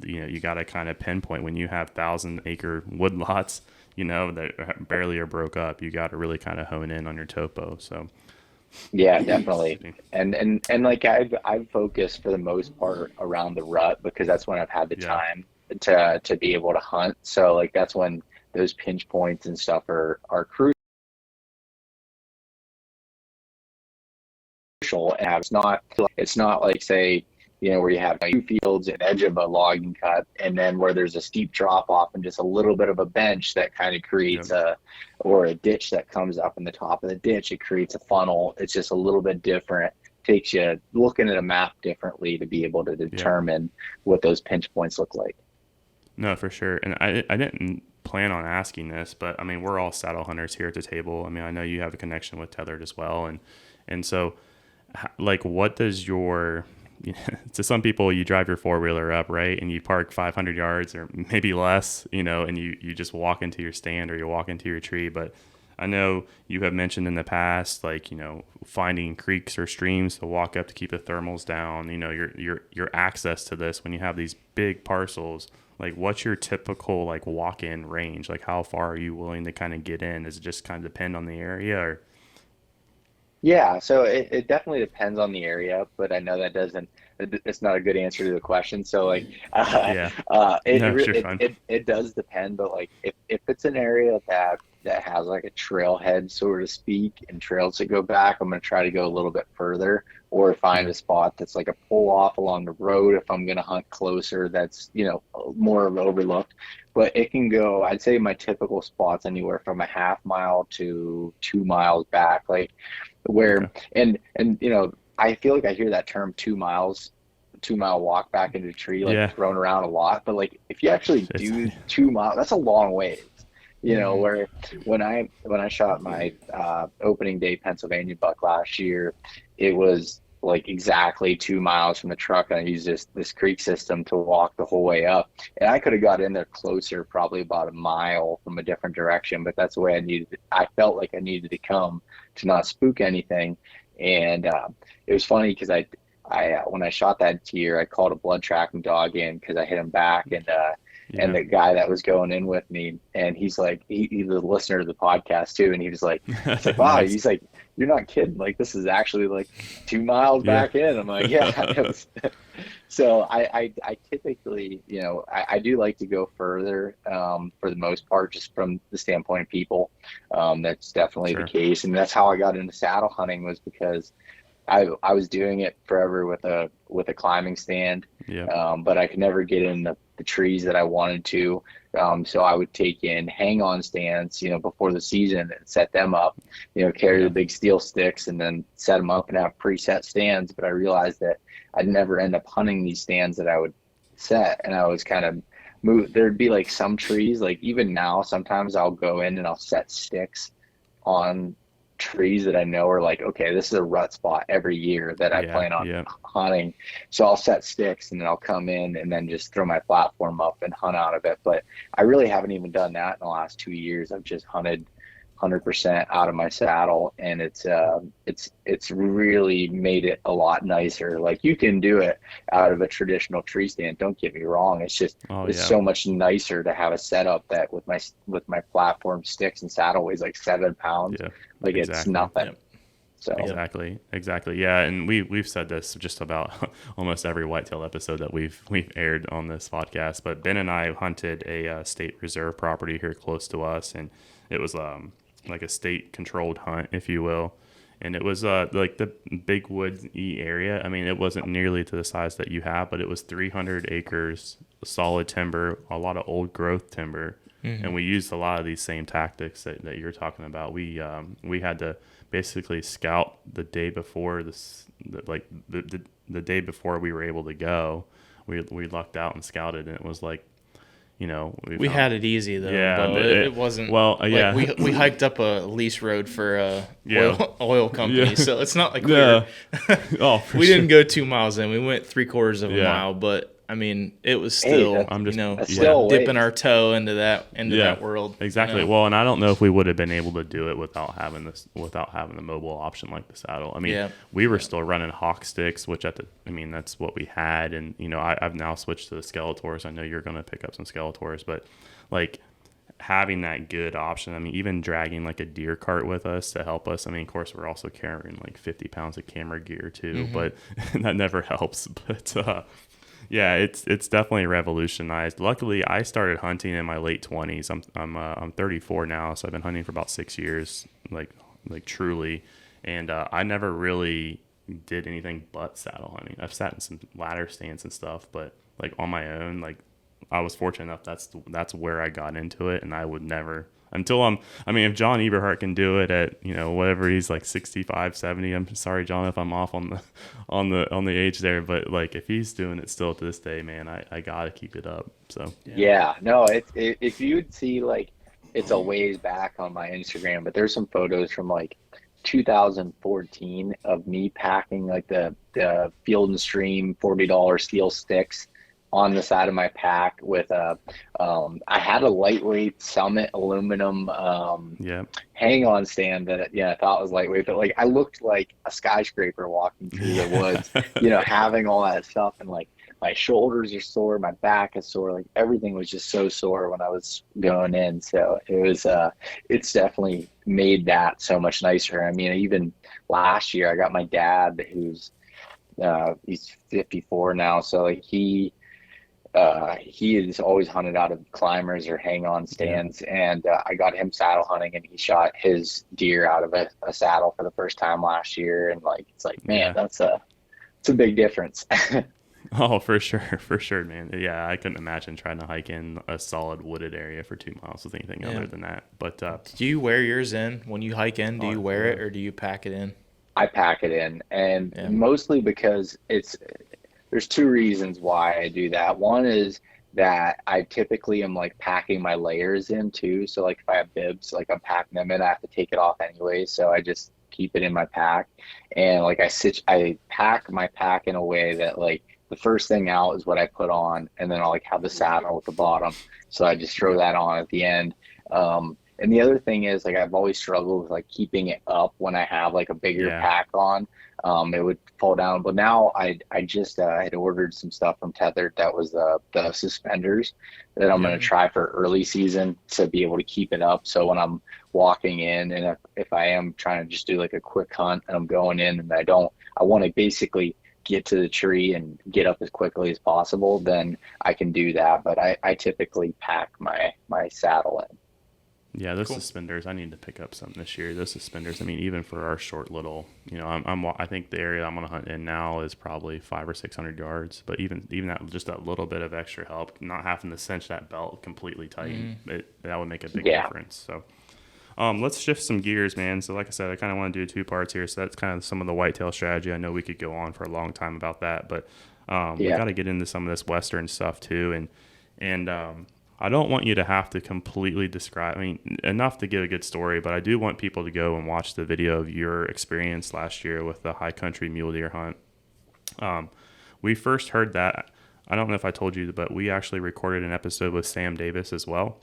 you got to kind of pinpoint when you have 1,000-acre woodlots, that barely are broke up. You got to really kind of hone in on your topo. So yeah, definitely. And like I've focused for the most part around the rut, because that's when I've had the time to be able to hunt. So like that's when those pinch points and stuff are crucial. And it's not like, say, where you have 2 fields at the edge of a logging cut, and then where there's a steep drop off and just a little bit of a bench that kind of creates or a ditch that comes up in the top of the ditch. It creates a funnel. It's just a little bit different. Takes you looking at a map differently to be able to determine what those pinch points look like. No, for sure. And I didn't plan on asking this, but I mean, we're all saddle hunters here at the table. I mean, I know you have a connection with tethered as well. And so, like, what does your, to some people, you drive your 4-wheeler up, right, and you park 500 yards or maybe less, and you just walk into your stand or you walk into your tree. But I know you have mentioned in the past, like, finding creeks or streams to walk up to keep the thermals down, your access to this when you have these big parcels. Like, what's your typical, like, walk-in range? Like, how far are you willing to kind of get in? Does it just kind of depend on the area, or? Yeah, so it definitely depends on the area, but I know it's not a good answer to the question. So like, it does depend, but like if it's an area that has like a trailhead, so to speak, and trails that go back, I'm going to try to go a little bit further, or find a spot that's like a pull off along the road if I'm going to hunt closer, that's, more of overlooked. But it can go, I'd say my typical spot's anywhere from a half mile to 2 miles back, like where, and I feel like I hear that term 2 miles, 2-mile walk back into a tree, like thrown around a lot. But like, if you actually do 2 miles, that's a long way. Where when I shot my opening day Pennsylvania buck last year, it was like exactly 2 miles from the truck, and I used this creek system to walk the whole way up. And I could have got in there closer, probably about a mile from a different direction, but that's the way I felt like I needed to come to not spook anything. And it was funny because I when I shot that deer, I called a blood tracking dog in because I hit him back, and the guy that was going in with me, and he's like, he's a listener to the podcast too, and he was like, wow, nice. He's like, you're not kidding, like this is actually like 2 miles back in. I'm like, yeah. So I typically, I do like to go further for the most part, just from the standpoint of people. That's definitely the case, and that's how I got into saddle hunting, was because I was doing it forever with a climbing stand, but I could never get in the trees that I wanted to. So I would take in hang-on stands, before the season and set them up, carry the big steel sticks and then set them up and have preset stands. But I realized that I'd never end up hunting these stands that I would set, and I was kind of move. There'd be like some trees, like even now, sometimes I'll go in and I'll set sticks on trees that I know are like, okay, this is a rut spot every year that I plan on hunting. So I'll set sticks and then I'll come in and then just throw my platform up and hunt out of it. But I really haven't even done that in the last 2 years. I've just hunted 100% out of my saddle, and it's really made it a lot nicer. Like, you can do it out of a traditional tree stand, don't get me wrong. It's just so much nicer to have a setup that with my platform, sticks, and saddle weighs like 7 pounds. Like, it's nothing. So exactly. Yeah, and we've said this just about almost every whitetail episode that we've aired on this podcast. But Ben and I hunted a state reserve property here close to us, and it was like a state controlled hunt, if you will. And it was like the big woods-y area. I mean, it wasn't nearly to the size that you have, but it was 300 acres, solid timber, a lot of old growth timber. And we used a lot of these same tactics that you're talking about. We had to basically scout the day before the day before we were able to go. We lucked out and scouted, and it was like, we had it easy though. Yeah, but it wasn't. Well, we hiked up a lease road for a oil company, so it's not like we didn't go 2 miles in. We went 3/4 of a mile, but I mean, it was still, dipping our toe into that world. Exactly. Well, and I don't know if we would have been able to do it without having the mobile option like the saddle. I mean, we were still running hawk sticks, which that's what we had. And, I've now switched to the Skeletors. I know you're going to pick up some Skeletors, but like having that good option, I mean, even dragging like a deer cart with us to help us. I mean, of course, we're also carrying like 50 pounds of camera gear too, but that never helps. But, yeah, it's definitely revolutionized. Luckily, I started hunting in my late 20s. I'm 34 now, so I've been hunting for about 6 years, like truly. And I never really did anything but saddle hunting. I've sat in some ladder stands and stuff, but like on my own, like I was fortunate enough that's where I got into it, and I would never if John Eberhart can do it at, whatever he's like 65, 70, I'm sorry, John, if I'm off on the age there, but like if he's doing it still to this day, man, I gotta keep it up. So no, if you would see, like, it's a ways back on my Instagram, but there's some photos from like 2014 of me packing like the Field and Stream $40 steel sticks on the side of my pack with I had a lightweight Summit aluminum hang-on stand that I thought was lightweight, but like I looked like a skyscraper walking through the woods, having all that stuff, and like my shoulders are sore, my back is sore, like everything was just so sore when I was going in. So it was it's definitely made that so much nicer. I mean, even last year I got my dad, who's he's 54 now, so like he has always hunted out of climbers or hang-on stands, and I got him saddle hunting, and he shot his deer out of a saddle for the first time last year, and like it's like, man, it's a big difference. Oh, for sure, man. Yeah, I couldn't imagine trying to hike in a solid wooded area for 2 miles with anything other than that. But do you wear yours in when you hike in? Do you wear it, or do you pack it in? I pack it in, and mostly because there's two reasons why I do that. One is that I typically am like packing my layers in too. So like if I have bibs, like I'm packing them in, I have to take it off anyway. So I just keep it in my pack. And like I pack my pack in a way that like the first thing out is what I put on, and then I'll like have the saddle at the bottom. So I just throw that on at the end. And the other thing is, like, I've always struggled with like keeping it up when I have like a bigger pack on. It would fall down. But now I just had ordered some stuff from Tethered that was the suspenders that I'm going to try for early season to be able to keep it up. So when I'm walking in, and if I am trying to just do like a quick hunt and I'm going in and I want to basically get to the tree and get up as quickly as possible, then I can do that. But I typically pack my saddle in. Yeah, those suspenders, I need to pick up some this year. Those suspenders, I mean, even for our short little, I think the area I'm going to hunt in now is probably 500 or 600 yards. But even that, just that little bit of extra help, not having to cinch that belt completely tight, that would make a big difference. So let's shift some gears, man. So like I said, I kind of want to do 2 parts here. So that's kind of some of the whitetail strategy. I know we could go on for a long time about that, but we got to get into some of this Western stuff too. And I don't want you to have to completely describe, enough to give a good story, but I do want people to go and watch the video of your experience last year with the high country mule deer hunt. We first heard that, I don't know if I told you, but we actually recorded an episode with Sam Davis as well.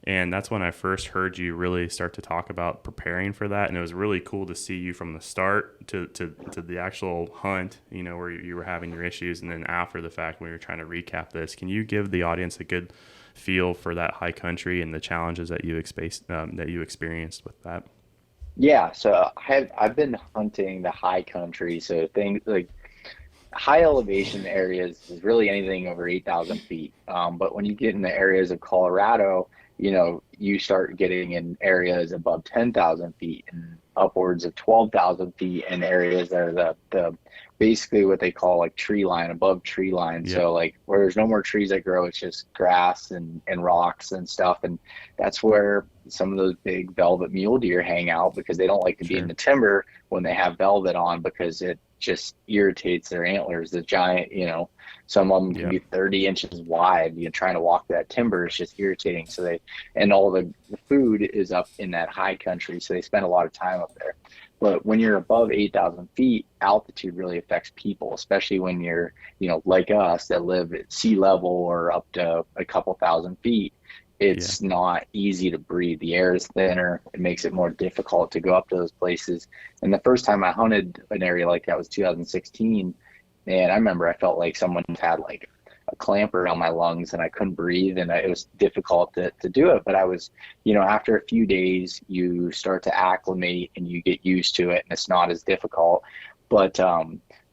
And that's when I first heard you really start to talk about preparing for that. And it was really cool to see you from the start to the actual hunt, where you were having your issues. And then after the fact, when we were trying to recap this, can you give the audience a good feel for that high country and the challenges that you experienced with that? Yeah, so I've been hunting the high country, so things like high elevation areas is really anything over 8,000 feet. But when you get in the areas of Colorado, you start getting in areas above 10,000 feet and upwards of 12,000 feet in areas that are the basically what they call like tree line, above tree line. Yep. So like where there's no more trees that grow, it's just grass and rocks and stuff. And that's where some of those big velvet mule deer hang out, because they don't like to be in the timber when they have velvet on, because it just irritates their antlers. The giant, some of them can be 30 inches wide. Trying to walk that timber is just irritating. So and all the food is up in that high country, so they spend a lot of time up there. But when you're above 8,000 feet, altitude really affects people, especially when you're, like us that live at sea level or up to a couple thousand feet. It's not easy to breathe. The air is thinner. It makes it more difficult to go up to those places. And the first time I hunted an area like that was 2016. And I remember I felt like someone had like a clamp around my lungs and I couldn't breathe, and it was difficult to do it. But I was, after a few days, you start to acclimate and you get used to it, and it's not as difficult. But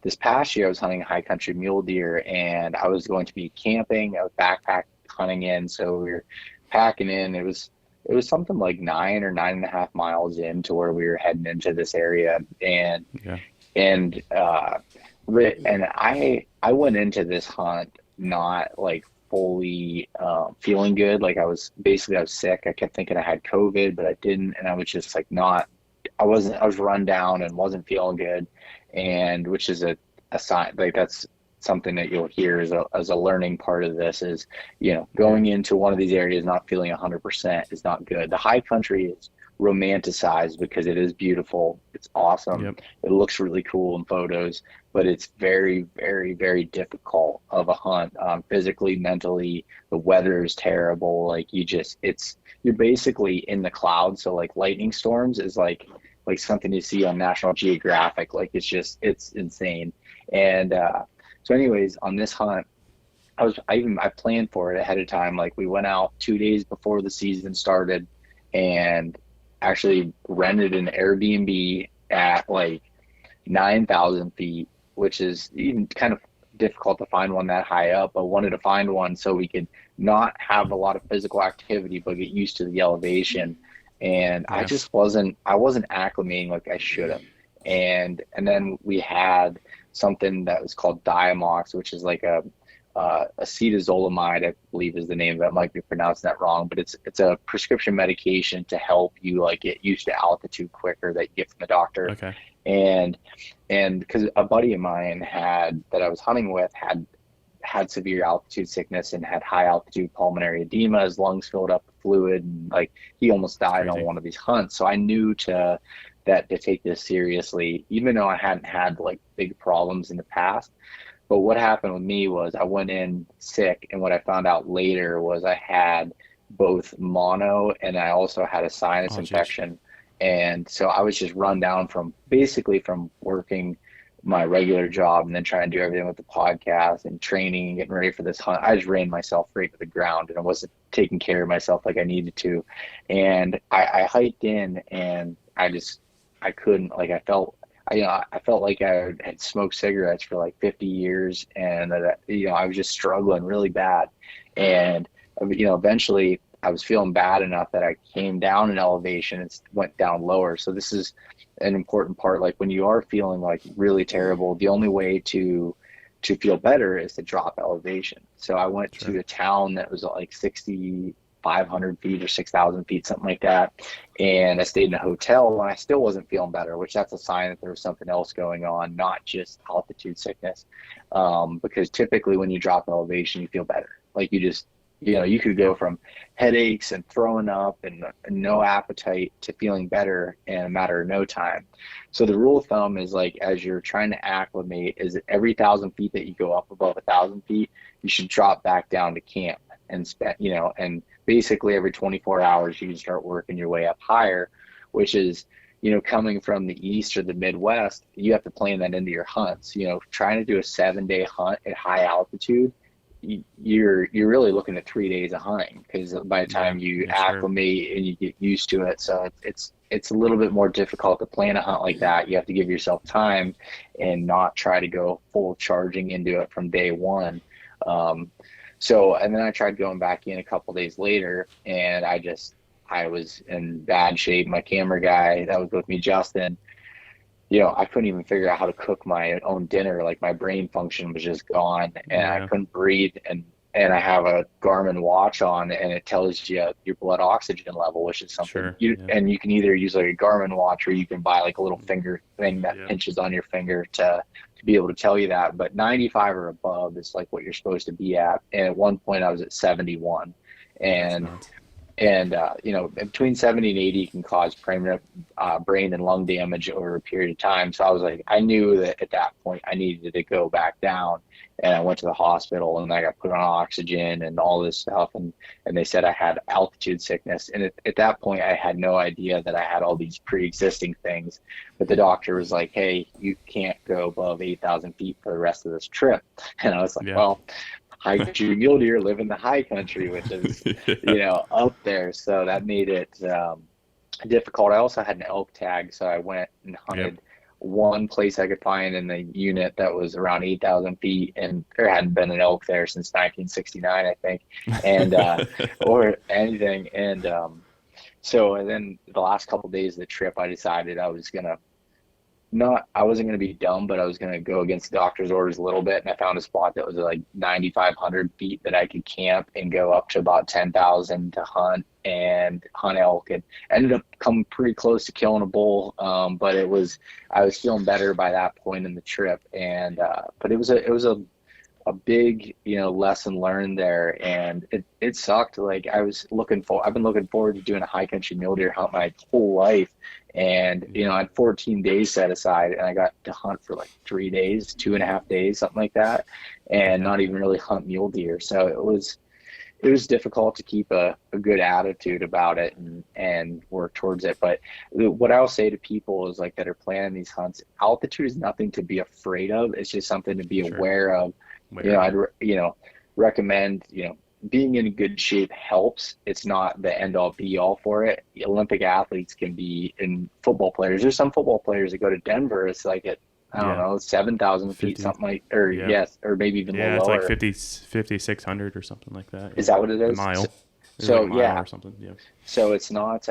this past year I was hunting high country mule deer, and I was going to be camping. I was backpack hunting in, so we were packing in. It was something like 9 or 9.5 miles into where we were heading into this area, and I went into this hunt not like fully feeling good. Like I was sick. I kept thinking I had COVID, but I didn't, and I was just like I was run down and wasn't feeling good, and which is a sign. Like that's something that you'll hear as a learning part of this is, going into one of these areas not feeling 100% is not good. The high country is romanticized because it is beautiful. It's awesome. Yep. It looks really cool in photos, but it's very, very, very difficult of a hunt. Physically, mentally, the weather is terrible. Like you're basically in the clouds. So like lightning storms is like something you see on National Geographic. Like it's insane. And so anyways, on this hunt, I planned for it ahead of time. Like we went out 2 days before the season started and actually rented an Airbnb at like 9,000 feet, which is even kind of difficult to find one that high up, but wanted to find one so we could not have a lot of physical activity, but get used to the elevation. And I wasn't acclimating like I should have. And then we had something that was called Diamox, which is like a acetazolamide, I believe is the name of it. I might be pronouncing that wrong, but it's a prescription medication to help you like get used to altitude quicker that you get from the doctor. Okay. And because a buddy of mine that I was hunting with had severe altitude sickness and had high altitude pulmonary edema. His lungs filled up with fluid, and like he almost died on one of these hunts. So I knew to take this seriously, even though I hadn't had like big problems in the past. But what happened with me was I went in sick, and what I found out later was I had both mono and I also had a sinus infection. And so I was just run down from working my regular job and then trying to do everything with the podcast and training and getting ready for this hunt. I just ran myself right to the ground, and I wasn't taking care of myself like I needed to. And I hiked in, and I couldn't, like I felt like I had smoked cigarettes for like 50 years, and that I was just struggling really bad. And eventually I was feeling bad enough that I came down in elevation and went down lower. So this is an important part. Like when you are feeling like really terrible, the only way to feel better is to drop elevation. So I went to a town that was like 6,500 feet or 6,000 feet, something like that. And I stayed in a hotel and I still wasn't feeling better, which that's a sign that there was something else going on, not just altitude sickness. Because typically when you drop elevation, you feel better. Like you just, you know, you could go from headaches and throwing up and no appetite to feeling better in a matter of no time. So the rule of thumb is like, as you're trying to acclimate, is every 1,000 feet that you go up above 1,000 feet, you should drop back down to camp and spend, you know, and basically every 24 hours you can start working your way up higher, which is, you know, coming from the East or the Midwest, you have to plan that into your hunts. You know, trying to do a 7-day hunt at high altitude, you're really looking at 3 days of hunting, because by the time you acclimate and you get used to it, so it's a little bit more difficult to plan a hunt like that. You have to give yourself time and not try to go full charging into it from day one. So, and then I tried going back in a couple days later, and I was in bad shape. My camera guy that was with me, Justin, you know, I couldn't even figure out how to cook my own dinner. Like my brain function was just gone, and I couldn't breathe. And I have a Garmin watch on, and it tells you your blood oxygen level, which is something and you can either use like a Garmin watch, or you can buy like a little finger thing that pinches on your finger to be able to tell you that. But 95 or above is like what you're supposed to be at. And at one point I was at 71, and you know, between 70 and 80 can cause permanent brain and lung damage over a period of time. So I was like, I knew that at that point I needed to go back down, and I went to the hospital and I got put on oxygen and all this stuff. And they said I had altitude sickness. And at that point I had no idea that I had all these pre-existing things, but the doctor was like, hey, you can't go above 8,000 feet for the rest of this trip. And I was like, well, high country mule deer live in the high country, which is, you know, up there. So that made it difficult. I also had an elk tag. So I went and hunted one place I could find in the unit that was around 8,000 feet. And there hadn't been an elk there since 1969, I think, and or anything. And so then the last couple of days of the trip, I decided I was going to I wasn't going to be dumb, but I was going to go against the doctor's orders a little bit. And I found a spot that was like 9,500 feet that I could camp and go up to about 10,000 to hunt elk, and ended up coming pretty close to killing a bull. But I was feeling better by that point in the trip. And, but it was a big, you know, lesson learned there. And it sucked. Like I've been looking forward to doing a high country mule deer hunt my whole life. And, you know, I had 14 days set aside, and I got to hunt for like 3 days, 2.5 days, something like that, and not even really hunt mule deer. So it was difficult to keep a good attitude about it and work towards it. But what I'll say to people is like that are planning these hunts, altitude is nothing to be afraid of. It's just something to be aware of. You know, I'd recommend, you know, being in good shape helps. It's not the end all be all for it. Olympic athletes can be, in football players. There's some football players that go to Denver. It's like at, I don't know, 7,000 feet, something like, or or maybe even lower. It's like 5,600 or something like that. Is that what it is? A mile. So like a mile or something. Yeah. So it's not,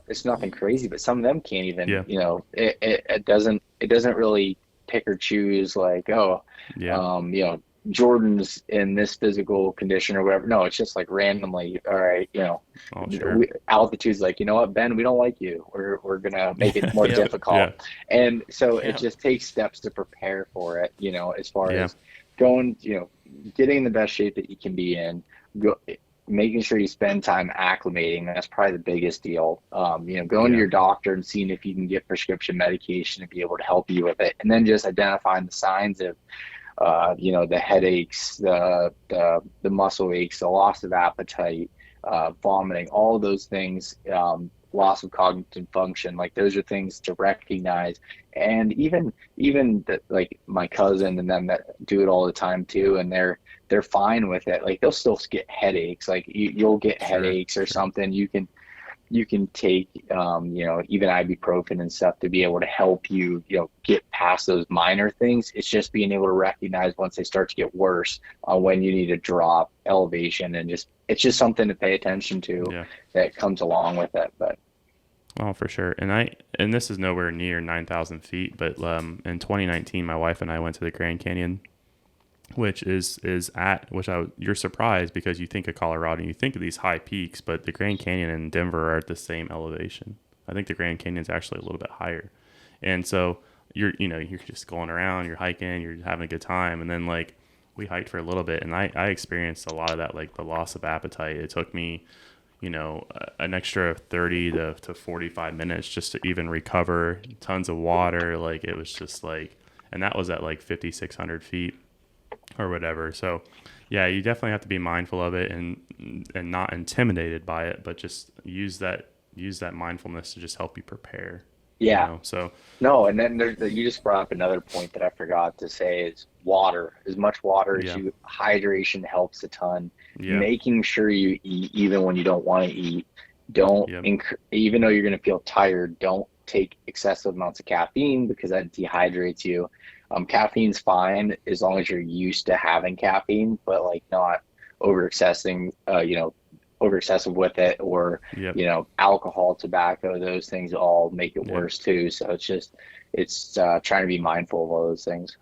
it's nothing crazy, but some of them can't even, you know, it doesn't really pick or choose like, you know, Jordan's in this physical condition or whatever. No, it's just like randomly, all right, you know, altitude's like, you know what, Ben, we don't like you. We're going to make it more difficult. And so it just takes steps to prepare for it, you know, as far as going, you know, getting in the best shape that you can be in, making sure you spend time acclimating. That's probably the biggest deal. You know, going to your doctor and seeing if you can get prescription medication to be able to help you with it. And then just identifying the signs of, you know, the headaches, the muscle aches, the loss of appetite, vomiting, all of those things, loss of cognitive function. Like those are things to recognize. And even like my cousin and them that do it all the time too, and they're fine with it. Like they'll still get headaches. Like you'll get headaches or something. You can you can take, even ibuprofen and stuff to be able to help you, get past those minor things. It's just being able to recognize once they start to get worse, when you need to drop elevation, and it's just something to pay attention to that comes along with it. But oh, for sure. And this is nowhere near 9,000 feet, but in 2019, my wife and I went to the Grand Canyon, which you're surprised because you think of Colorado and you think of these high peaks, but the Grand Canyon and Denver are at the same elevation. I think the Grand Canyon is actually a little bit higher. And so you're just going around, you're hiking, you're having a good time. And then like we hiked for a little bit, and I experienced a lot of that, like the loss of appetite. It took me, an extra 30 to 45 minutes just to even recover, tons of water. Like it was just like, and that was at like 5,600 feet or whatever. So yeah, you definitely have to be mindful of it and not intimidated by it, but just use that mindfulness to just help you prepare. Yeah. So no, and then you just brought up another point that I forgot to say is water. As much water as hydration helps a ton. Yeah. Making sure you eat even when you don't want to eat. Don't even though you're going to feel tired, don't take excessive amounts of caffeine because that dehydrates you. Caffeine's fine as long as you're used to having caffeine, but like not over excessive with it, or alcohol, tobacco, those things all make it worse too. So it's trying to be mindful of all those things.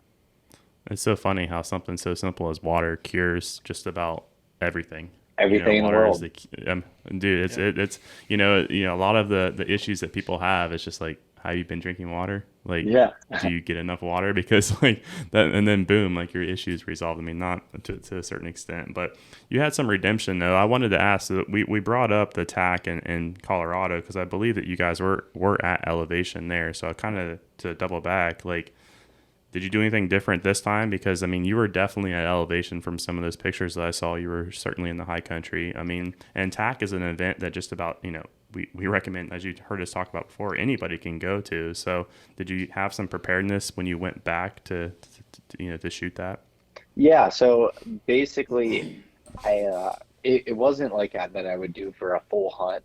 It's so funny how something so simple as water cures just about everything. Everything in the world. Dude, it's a lot of the issues that people have, it's just like, have you been drinking water? Like, do you get enough water? Because like that, and then boom, like your issue is resolved. I mean, not to a certain extent, but you had some redemption though. I wanted to ask, so we brought up the TAC in Colorado because I believe that you guys were at elevation there. So I kind of, to double back, like, did you do anything different this time? Because I mean, you were definitely at elevation from some of those pictures that I saw. You were certainly in the high country. I mean, and TAC is an event that just about, we recommend, as you heard us talk about before, anybody can go to. So did you have some preparedness when you went back to shoot that? Yeah. So basically it wasn't like that I would do for a full hunt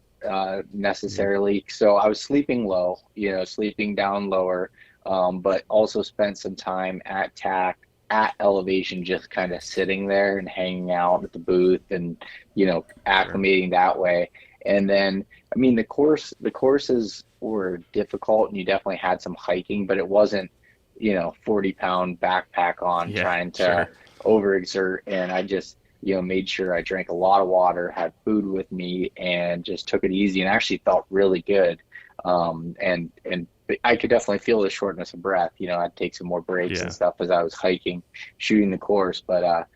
necessarily. So I was sleeping low, sleeping down lower, but also spent some time at TAC at elevation, just kind of sitting there and hanging out at the booth and, acclimating that way. And then, I mean, the courses were difficult and you definitely had some hiking, but it wasn't, 40-pound backpack on trying to overexert. And I just, made sure I drank a lot of water, had food with me, and just took it easy and actually felt really good. And I could definitely feel the shortness of breath. I'd take some more breaks and stuff as I was hiking, shooting the course. But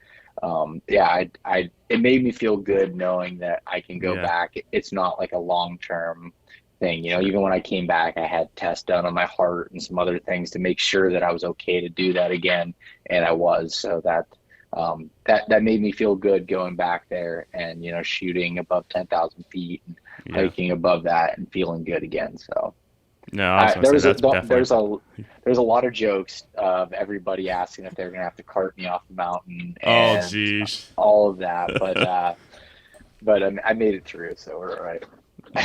it made me feel good knowing that I can go back. It's not like a long-term thing. Even when I came back, I had tests done on my heart and some other things to make sure that I was okay to do that again. And I was, so that made me feel good going back there and, shooting above 10,000 feet and hiking above that and feeling good again. So no, there's a lot of jokes of everybody asking if they're going to have to cart me off the mountain and all of that. But I made it through, so we're all right.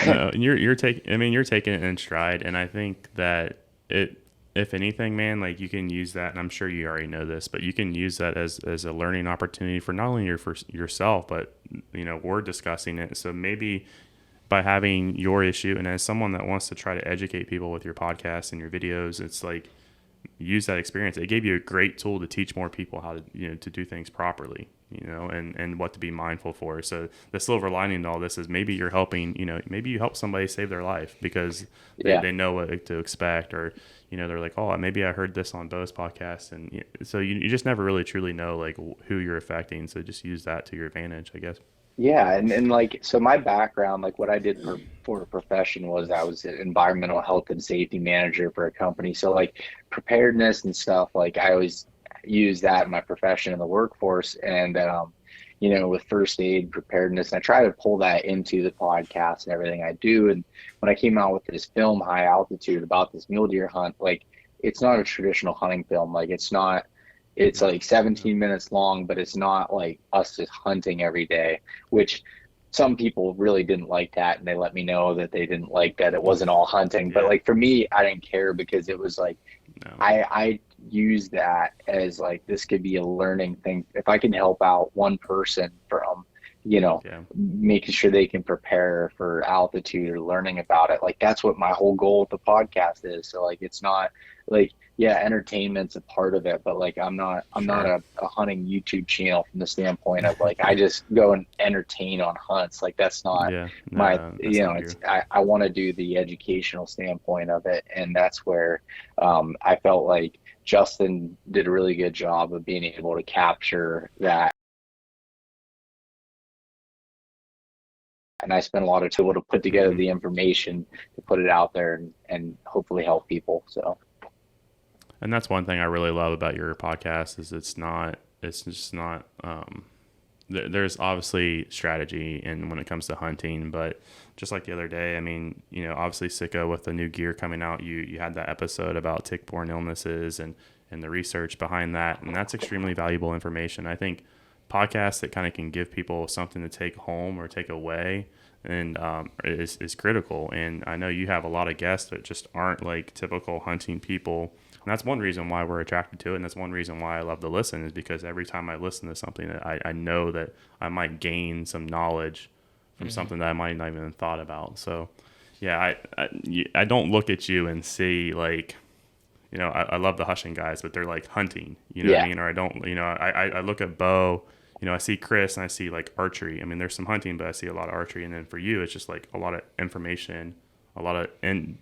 No, you're taking it in stride, and I think that if anything, man, like you can use that, and I'm sure you already know this, but you can use that as a learning opportunity for not only for yourself, but we're discussing it. So maybe by having your issue, and as someone that wants to try to educate people with your podcast and your videos, it's like use that experience. It gave you a great tool to teach more people how to to do things properly, and what to be mindful for. So the silver lining to all this is maybe you're helping, maybe you help somebody save their life because they know what to expect, or they're like, oh, maybe I heard this on Beau's podcast, and so you just never really truly know like who you're affecting. So just use that to your advantage, I guess. Yeah, and like, so my background, like what I did for a profession was I was an environmental health and safety manager for a company. So like preparedness and stuff, like I always use that in my profession in the workforce, and with first aid preparedness, and I try to pull that into the podcast and everything I do. And when I came out with this film, High Altitude, about this mule deer hunt, like it's not a traditional hunting film. Like it's like 17 minutes long, but it's not like us just hunting every day, which some people really didn't like that, and they let me know that they didn't like that it wasn't all hunting. But Yeah. like for me, I didn't care because it was like No. I use that as like this could be a learning thing. If I can help out one person from, Yeah. making sure they can prepare for altitude or learning about it, like that's what my whole goal with the podcast is. So like it's not like, yeah, entertainment's a part of it, but like I'm not a hunting YouTube channel from the standpoint of like I just go and entertain on hunts. Like that's not Yeah. my, No, that's not it's your. I want to do the educational standpoint of it, and that's where I felt like Justin did a really good job of being able to capture that. And I spent a lot of time to put together the information to put it out there and hopefully help people. So, And that's one thing I really love about your podcast is it's just not, there's obviously strategy in when it comes to hunting, but just like the other day, I mean, obviously Sicko with the new gear coming out, you had that episode about tick-borne illnesses and the research behind that. And that's extremely valuable information. I think podcasts that kind of can give people something to take home or take away and is critical. And I know you have a lot of guests that just aren't like typical hunting people. And that's one reason why we're attracted to it. And that's one reason why I love to listen is because every time I listen to something that I know that I might gain some knowledge from something that I might not even thought about. So yeah, I don't look at you and see like, I love the hushing guys, but they're like hunting, what I mean? Or I don't, I look at Beau, I see Chris and I see like archery. I mean, there's some hunting, but I see a lot of archery. And then for you, it's just like a lot of information, a lot of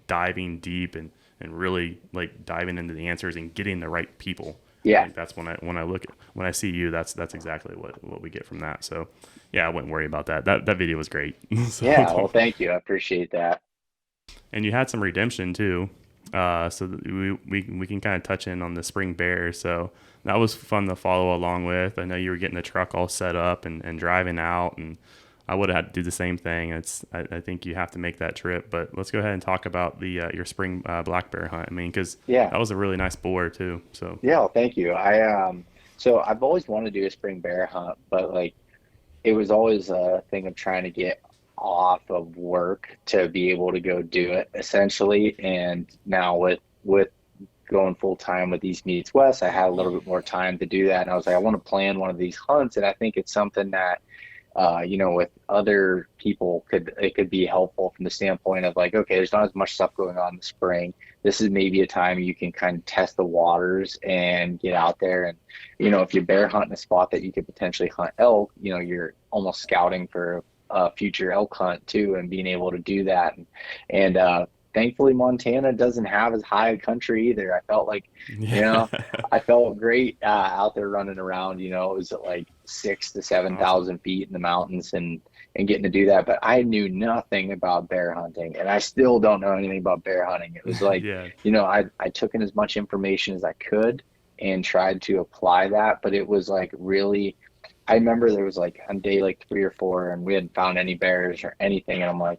diving deep and really like diving into the answers and getting the right people. yeah. Like that's when I see you, that's exactly what we get from that. So yeah, I wouldn't worry about that. That video was great. So, Yeah. Well, thank you. I appreciate that. and you had some redemption too. So that we can kind of touch in on the spring bear. So that was fun to follow along with. I know you were getting the truck all set up and driving out, and I would have had to do the same thing. I think you have to make that trip. But let's go ahead and talk about the your spring black bear hunt. I mean, because Yeah. that was a really nice boar too. So Yeah. Well, thank you. So I've always wanted to do a spring bear hunt, but like it was always a thing of trying to get off of work to be able to go do it essentially. And now with going full time with East Meets West, I had a little bit more time to do that. And I was like, I want to plan one of these hunts. And I think it's something that, with other people it could be helpful from the standpoint of like, okay, there's not as much stuff going on in the spring. This is maybe a time you can kind of test the waters and get out there. And, if you bear hunt in a spot that you could potentially hunt elk, you're almost scouting for a future elk hunt too, and being able to do that. And thankfully Montana doesn't have as high a country either. I felt like, I felt great out there running around. It was at like 6,000 to 7,000 feet in the mountains and getting to do that. But I knew nothing about bear hunting, and I still don't know anything about bear hunting. It was like, yeah, I took in as much information as I could and tried to apply that. But it was like really, I remember there was like on day like 3 or 4, and we hadn't found any bears or anything. And I'm like,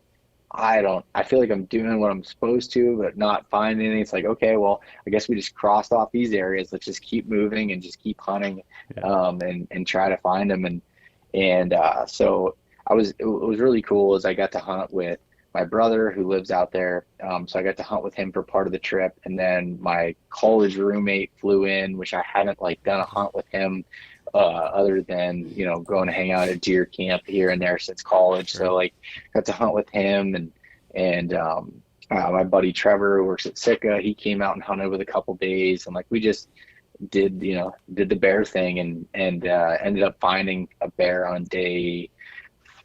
I feel like I'm doing what I'm supposed to, but not finding anything. It's like, okay, well, I guess we just crossed off these areas. Let's just keep moving and just keep hunting, and try to find them. So it was really cool as I got to hunt with my brother who lives out there. So I got to hunt with him for part of the trip. And then my college roommate flew in, which I hadn't like done a hunt with him, other than, going to hang out at deer camp here and there since college. Sure. So like got to hunt with him and my buddy Trevor who works at Sitka, he came out and hunted with a couple days, and like we just did the bear thing and ended up finding a bear on day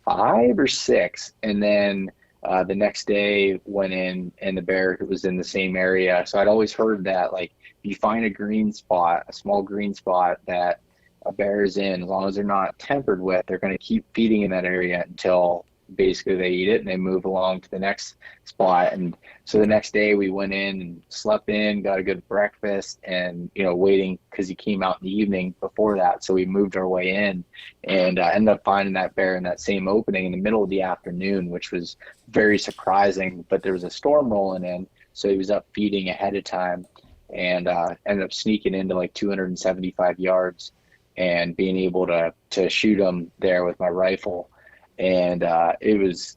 5 or 6. And then the next day went in and the bear was in the same area. So I'd always heard that like if you find a small green spot that a bear is in, as long as they're not tempered with, they're going to keep feeding in that area until basically they eat it and they move along to the next spot. And so the next day we went in and slept in, got a good breakfast, and waiting because he came out in the evening before that. So we moved our way in and ended up finding that bear in that same opening in the middle of the afternoon, which was very surprising. But there was a storm rolling in, so he was up feeding ahead of time, and ended up sneaking into like 275 yards and being able to shoot him there with my rifle. and it was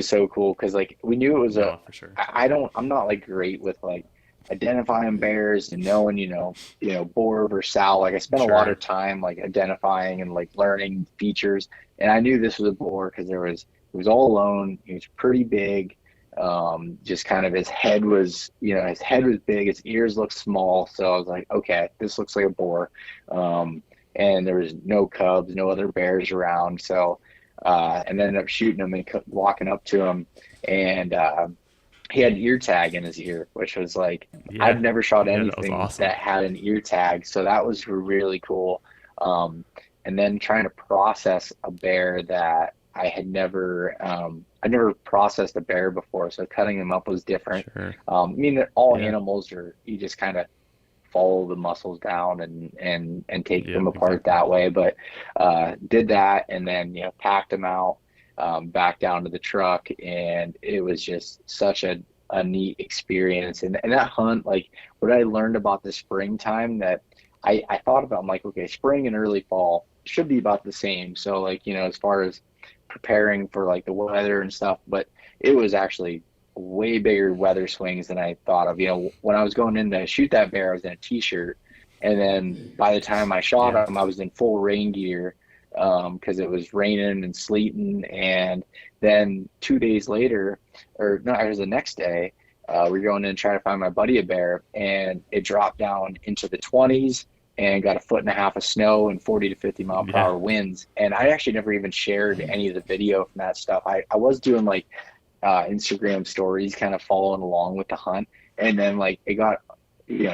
so cool because like we knew it was No, for sure. I'm not like great with like identifying bears and knowing boar versus sow. Like I spent a lot Sure. of time like identifying and like learning features, and I knew this was a boar because it was all alone. He was pretty big. Just kind of his head was big, his ears looked small, so I was like, okay, this looks like a boar. And there was no cubs, no other bears around, so and ended up shooting him and walking up to him, and he had an ear tag in his ear, which was like Yeah. I've never shot Yeah, that was anything awesome. that had an ear tag, so that was really cool. And then trying to process a bear that I never processed a bear before, so cutting them up was different. Sure. I mean, all Yeah. animals are you just kind of follow the muscles down and take them Yep, apart exactly. that way. But did that and then packed them out back down to the truck, and it was just such a neat experience. And that hunt, like what I learned about the springtime that I thought about, I'm like, okay, spring and early fall should be about the same. So like, as far as preparing for like the weather and stuff, but it was actually way bigger weather swings than I thought of. When I was going in to shoot that bear, I was in a t-shirt, and then by the time I shot Yeah. him, I was in full rain gear because it was raining and sleeting. And then 2 days later, or no, it was the next day, we are going in and trying to find my buddy a bear, and it dropped down into the 20s and got a foot and a half of snow and 40 to 50 mile per Yeah. hour winds. And I actually never even shared any of the video from that stuff. I was doing like Instagram stories, kind of following along with the hunt. And then like it got,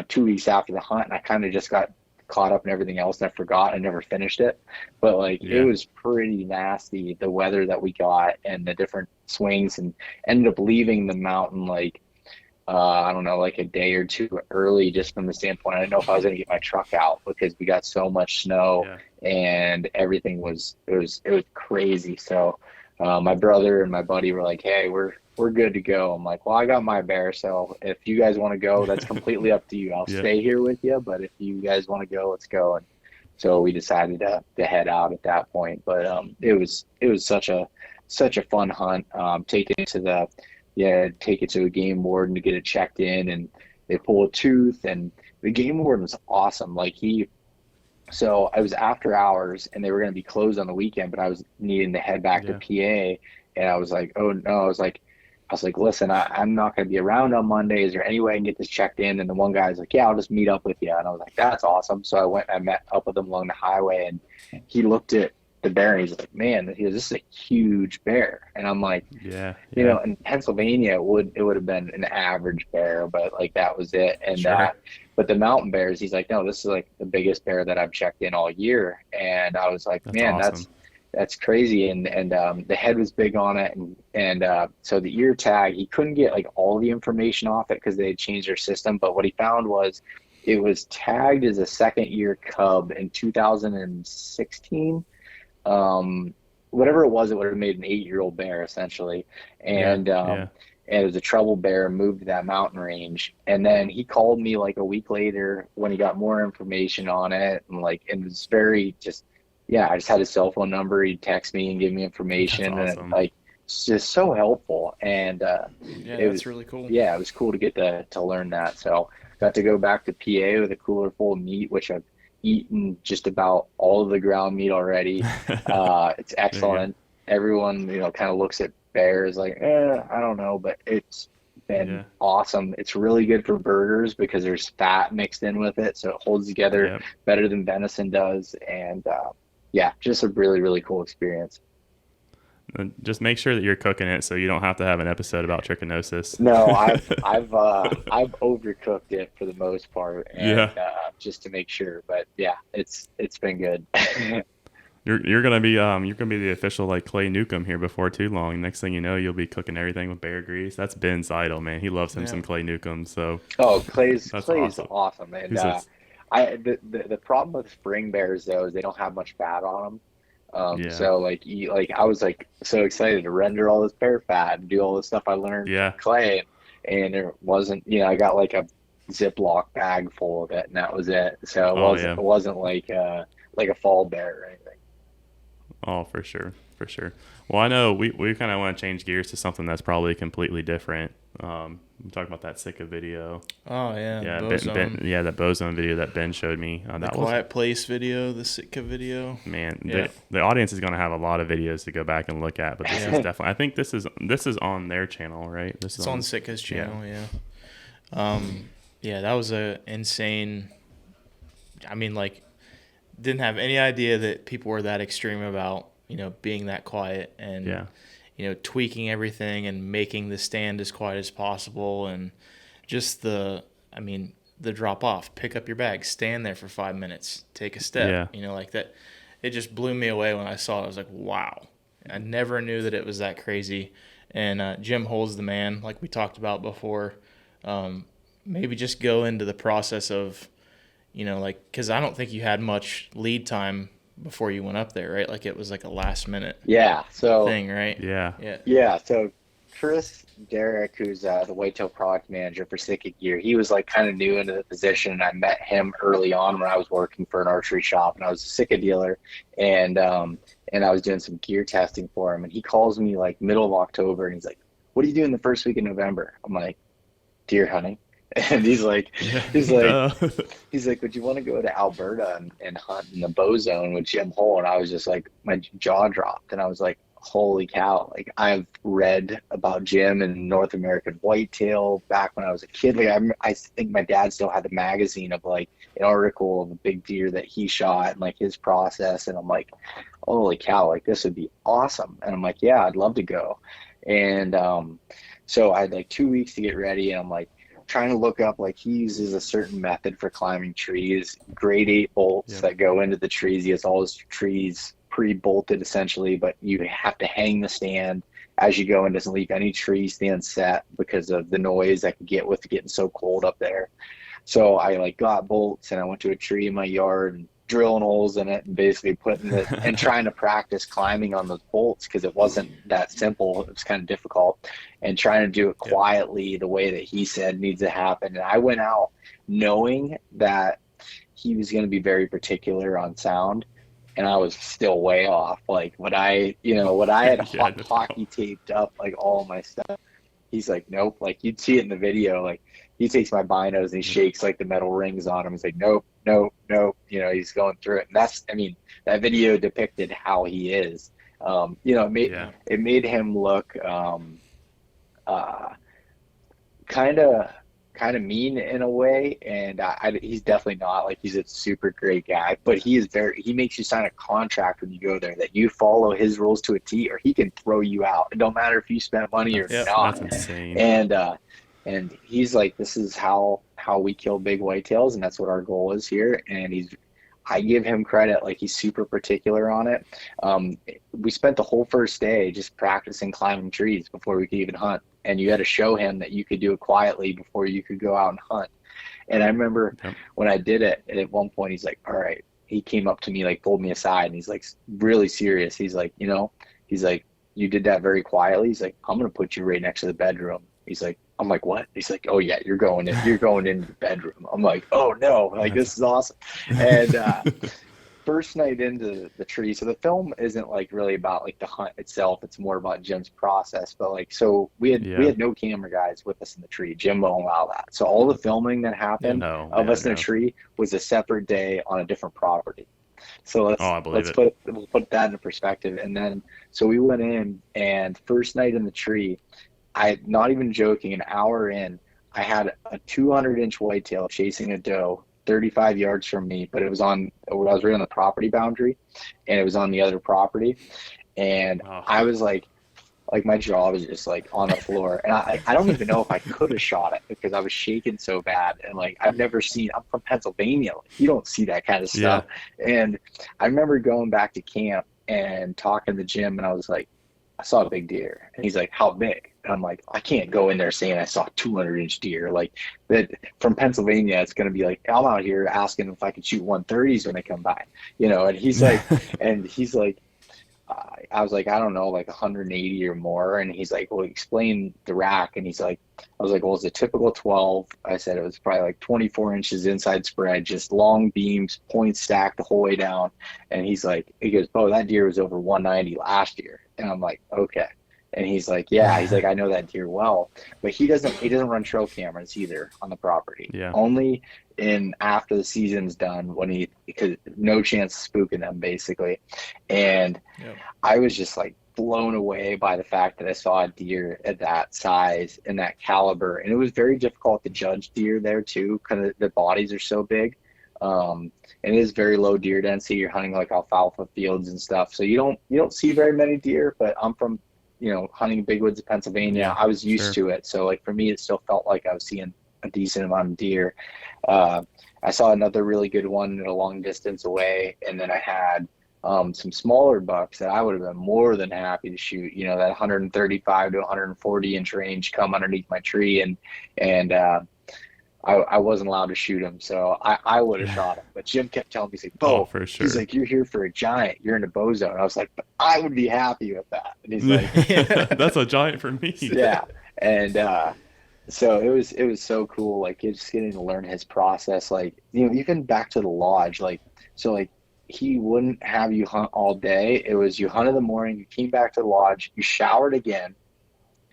2 weeks after the hunt, and I kind of just got caught up in everything else and I forgot. I never finished it. But like it Yeah. was pretty nasty, the weather that we got and the different swings, and ended up leaving the mountain like I don't know, like a day or two early, just from the standpoint I didn't know if I was going to get my truck out because we got so much snow Yeah. and everything was crazy. So my brother and my buddy were like, "Hey, we're good to go." I'm like, "Well, I got my bear, so if you guys want to go, that's completely up to you. I'll Yeah. stay here with you, but if you guys want to go, let's go." And so we decided to head out at that point. But it was such a fun hunt. Take it to a game warden to get it checked in, and they pull a tooth, and the game warden was awesome. So I was after hours and they were going to be closed on the weekend, but I was needing to head back to Yeah. PA, and I was like, oh no, I was like, listen, I'm not going to be around on Monday. Is there any way I can get this checked in? And the one guy's like, yeah, I'll just meet up with you. And I was like, that's awesome. So I met up with him along the highway, and he looked at the bear and he's like, man, he goes, this is a huge bear. And I'm like, Yeah. Yeah. in Pennsylvania, it would have been an average bear, but like that was it. And Sure. but the mountain bears, he's like, no, this is like the biggest bear that I've checked in all year. And I was like, That's man, awesome. that's crazy. And the head was big on it, and so the ear tag, he couldn't get like all the information off it because they had changed their system. But what he found was it was tagged as a second year cub in 2016. um, Whatever it was, it would have made an 8-year-old bear essentially. Yeah. And Yeah. it was a trouble bear, moved to that mountain range. And then he called me like a week later when he got more information on it, and like it was very just, yeah, I just had his cell phone number. He'd text me and give me That's information, and awesome. like it's just so helpful. And Yeah, it that's was, really cool. yeah, it was cool to get to learn that. So got to go back to PA with a cooler full of meat, which I've eaten just about all of the ground meat already. It's There you go. excellent. Everyone, kind of looks at bears like, I don't know, but it's been Yeah. awesome. It's really good for burgers because there's fat mixed in with it, so it holds together Yep. better than venison does. And yeah, just a really, really cool experience. And just make sure that you're cooking it so you don't have to have an episode about trichinosis. No, I've overcooked it for the most part, and Yeah. just to make sure. But yeah, it's been good. You're gonna be the official like Clay Newcomb here before too long. Next thing you know, you'll be cooking everything with bear grease. That's Ben's idol, man. He loves him Yeah. some Clay Newcomb. So Oh, Clay's that's Clay's awesome. awesome, and He's a, the problem with spring bears though is they don't have much fat on them. yeah. So like I was like so excited to render all this bear fat and do all this stuff I learned Yeah. from Clay, and there wasn't, I got like a Ziploc bag full of it, and that was it. So Oh yeah. it wasn't like a fall bear or anything. Oh, for sure. For sure. Well, I know we kind of want to change gears to something that's probably completely different. I'm talking about that Sika video. Oh, yeah. Yeah, Beaus. that Beaus video that Ben showed me. The that Quiet Place video, the Sitka video. Man, Yeah. the audience is going to have a lot of videos to go back and look at, but this is definitely, I think this is on their channel, right? It's on Sitka's channel, yeah. Yeah, that was a insane, I mean, like, didn't have any idea that people were that extreme about, being that quiet and, tweaking everything and making the stand as quiet as possible. And just the drop off, pick up your bag, stand there for 5 minutes, take a step, like that. It just blew me away when I saw it. I was like, wow, I never knew that it was that crazy. And Jim Holds the man, like we talked about before. Maybe just go into the process of, because I don't think you had much lead time before you went up there, right? Like it was like a last minute thing, right? Yeah. So Chris Derrick, who's the whitetail product manager for Sitka Gear, he was like kind of new into the position. And I met him early on when I was working for an archery shop, and I was a Sitka dealer, and I was doing some gear testing for him. And he calls me like middle of October, and he's like, "What are you doing the first week in November?" I'm like, "Deer hunting." And he's like, would you want to go to Alberta and hunt in the Beau zone with Jim Hole? And I was just like, my jaw dropped, and I was like, holy cow. Like, I've read about Jim and North American whitetail back when I was a kid. Like, I think my dad still had the magazine of like an article of a big deer that he shot and like his process. And I'm like, holy cow, like this would be awesome. And I'm like, yeah, I'd love to go. And so I had like 2 weeks to get ready, and I'm like, trying to look up, like, he uses a certain method for climbing trees, grade 8 bolts that go into the trees. He has all his trees pre-bolted essentially, but you have to hang the stand as you go and doesn't leave any tree stand set because of the noise that can get with getting so cold up there. So I like got bolts, and I went to a tree in my yard and drilling holes in it and basically putting it and trying to practice climbing on those bolts, because it wasn't that simple. It was kind of difficult, and trying to do it quietly the way that he said needs to happen. And I went out knowing that he was going to be very particular on sound, and I was still way off. Like when I had hockey taped up like all my stuff, he's like, nope. Like you'd see it in the video, like he takes my binos and he shakes like the metal rings on him. He's like, nope. He's going through it. And that video depicted how he is. It made him look kind of mean in a way. And he's definitely not. Like, he's a super great guy, but he makes you sign a contract when you go there that you follow his rules to a T, or he can throw you out. It don't matter if you spent money or not. That's insane. And he's like, this is how we kill big whitetails, and that's what our goal is here. And I give him credit, like he's super particular on it. We spent the whole first day just practicing climbing trees before we could even hunt. And you had to show him that you could do it quietly before you could go out and hunt. And I remember when I did it, and at one point he's like, all right, he came up to me, like pulled me aside, and he's like really serious. He's like, you did that very quietly. He's like, I'm going to put you right next to the bedroom. He's like, I'm like, what? He's like, oh yeah, you're going into the bedroom. I'm like, oh no, like this is awesome. And first night into the tree, so the film isn't like really about like the hunt itself. It's more about Jim's process. But like, so we had no camera guys with us in the tree. Jim won't allow that. So all the filming that happened of us in a tree was a separate day on a different property. So we'll put that into perspective. And then, so we went in, and first night in the tree, not even joking, an hour in, I had a 200-inch whitetail chasing a doe 35 yards from me, but I was right on the property boundary, and it was on the other property. And I was like my jaw was just like on the floor. And I don't even know if I could have shot it because I was shaking so bad. And like, I'm from Pennsylvania. Like, you don't see that kind of stuff. Yeah. And I remember going back to camp and talking to Jim, and I was like, I saw a big deer. And he's like, how big? And I'm like, I can't go in there saying I saw a 200-inch deer. Like, that from Pennsylvania, it's going to be like, I'm out here asking if I could shoot 130s when they come by, And he's like, I was like, I don't know, like 180 or more. And he's like, well, explain the rack. And he's like, I was like, well, it's a typical 12. I said it was probably like 24 inches inside spread, just long beams, points stacked the whole way down. And he goes, oh, that deer was over 190 last year. And I'm like, okay. And he's like, yeah, he's like, I know that deer well, but he doesn't run trail cameras either on the property. Yeah. Only in after the season's done because no chance of spooking them basically. And I was just like blown away by the fact that I saw a deer at that size and that caliber. And it was very difficult to judge deer there too, because the bodies are so big. And it is very low deer density. You're hunting like alfalfa fields and stuff. So you don't see very many deer, but I'm from, hunting big woods of Pennsylvania. Yeah, I was used to it. So like for me, it still felt like I was seeing a decent amount of deer. I saw another really good one at a long distance away. And then I had some smaller bucks that I would have been more than happy to shoot, that 135 to 140 inch range come underneath my tree. And I wasn't allowed to shoot him. So I would have shot him. But Jim kept telling me, he's like, Beau, for sure. He's like, you're here for a giant. You're in a bow zone. I was like, but I would be happy with that. And he's like, that's a giant for me. Yeah. And so it was so cool, like just getting to learn his process, like even back to the lodge, like he wouldn't have you hunt all day. It was you hunt in the morning, you came back to the lodge, you showered again.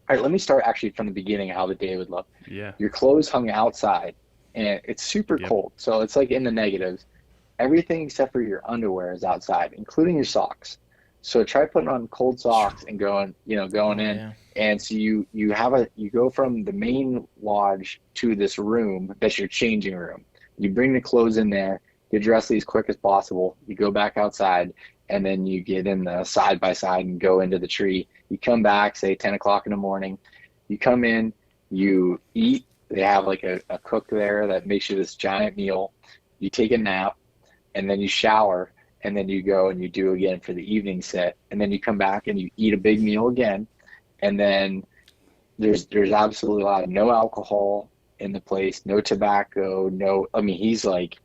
All right, let me start actually from the beginning how the day would look. Yeah. Your clothes hung outside and it's super cold, so it's like in the negatives. Everything except for your underwear is outside, including your socks. So try putting on cold socks and going in. Yeah. And so you go from the main lodge to this room that's your changing room. You bring the clothes in there, get dressed as quick as possible. You go back outside, and then you get in the side by side and go into the tree. You come back, say 10 o'clock in the morning. You come in, you eat. They have like a cook there that makes you this giant meal. You take a nap, and then you shower. And then you go and you do again for the evening set. And then you come back and you eat a big meal again. And then there's absolutely no alcohol in the place, no tobacco, he's like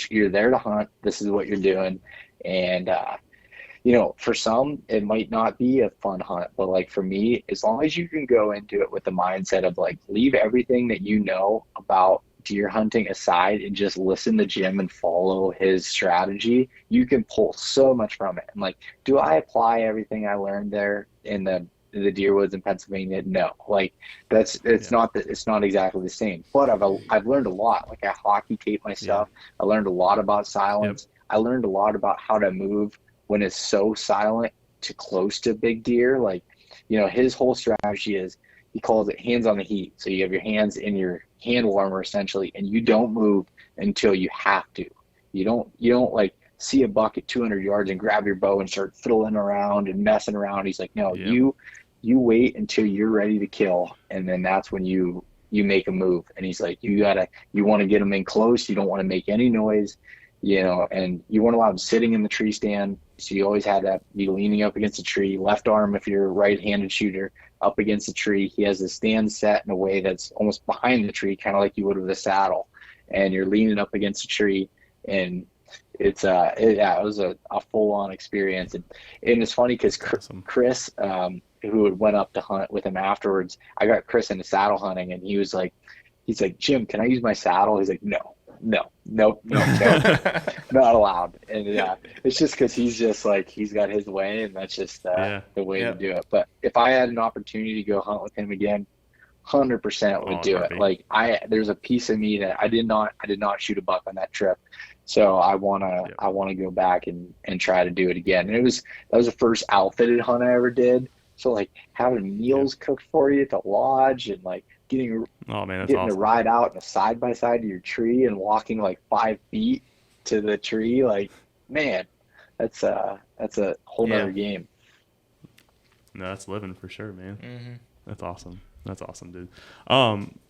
you're there to hunt. This is what you're doing. And, for some, it might not be a fun hunt, but like for me, as long as you can go into it with the mindset of like, leave everything that you know about deer hunting aside and just listen to Jim and follow his strategy, you can pull so much from it. And like, do I apply everything I learned there in the deer woods in Pennsylvania? No, like it's not exactly the same, but I've learned a lot. Like I hockey tape my stuff. I learned a lot about silence. I learned a lot about how to move when it's so silent to close to big deer. Like, his whole strategy is, he calls it hands on the heat. So you have your hands in your hand warmer essentially, and you don't move until you have to. You don't like see a buck at 200 yards and grab your bow and start fiddling around and messing around. He's like, no, you wait until you're ready to kill, and then that's when you make a move. And he's like, you want to get them in close. You don't want to make any noise, and you weren't allowed sitting in the tree stand. So you always had to be leaning up against a tree, left arm if you're a right-handed shooter, up against the tree. He has the stand set in a way that's almost behind the tree, kind of like you would with a saddle, and you're leaning up against a tree. And it was a full-on experience. And it's funny because Chris, who went up to hunt with him afterwards, I got Chris into saddle hunting, and he's like, Jim, can I use my saddle? He's like, no, not allowed. And it's just because he's just like, he's got his way, and that's just the way to do it. But if I had an opportunity to go hunt with him again, 100% would do it. Like there's a piece of me that I did not shoot a buck on that trip. So I want to go back and try to do it again. And that was the first outfitted hunt I ever did. So like having meals cooked for you at the lodge, and like getting awesome to ride out in a side by side to your tree and walking like 5 feet to the tree. Like, man, that's a whole nother game. No, that's living for sure, man. Mm-hmm. That's awesome, dude.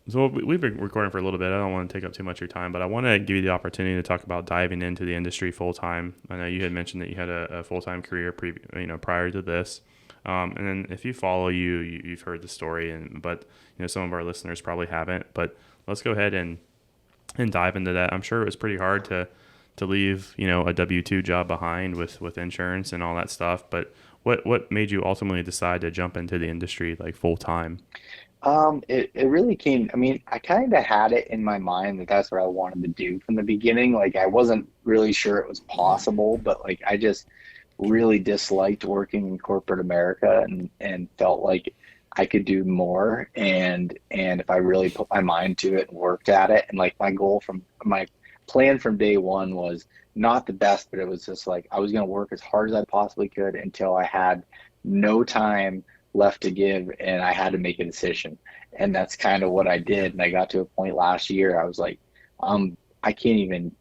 So we've been recording for a little bit. I don't want to take up too much of your time, but I want to give you the opportunity to talk about diving into the industry full time. I know you had mentioned that you had a full time career prior to this. And then if you follow you've heard the story, but some of our listeners probably haven't. But let's go ahead and dive into that. I'm sure it was pretty hard to leave a W-2 job behind with insurance and all that stuff. But what made you ultimately decide to jump into the industry like full time? It really came, I mean, I kind of had it in my mind that that's what I wanted to do from the beginning. Like I wasn't really sure it was possible, but like I just really disliked working in corporate America and felt like I could do more and if I really put my mind to it and worked at it and like my plan from day one was not the best, but it was just like I was going to work as hard as I possibly could until I had no time left to give and I had to make a decision. And that's kind of what I did. And I got to a point last year, I was like, I can't even,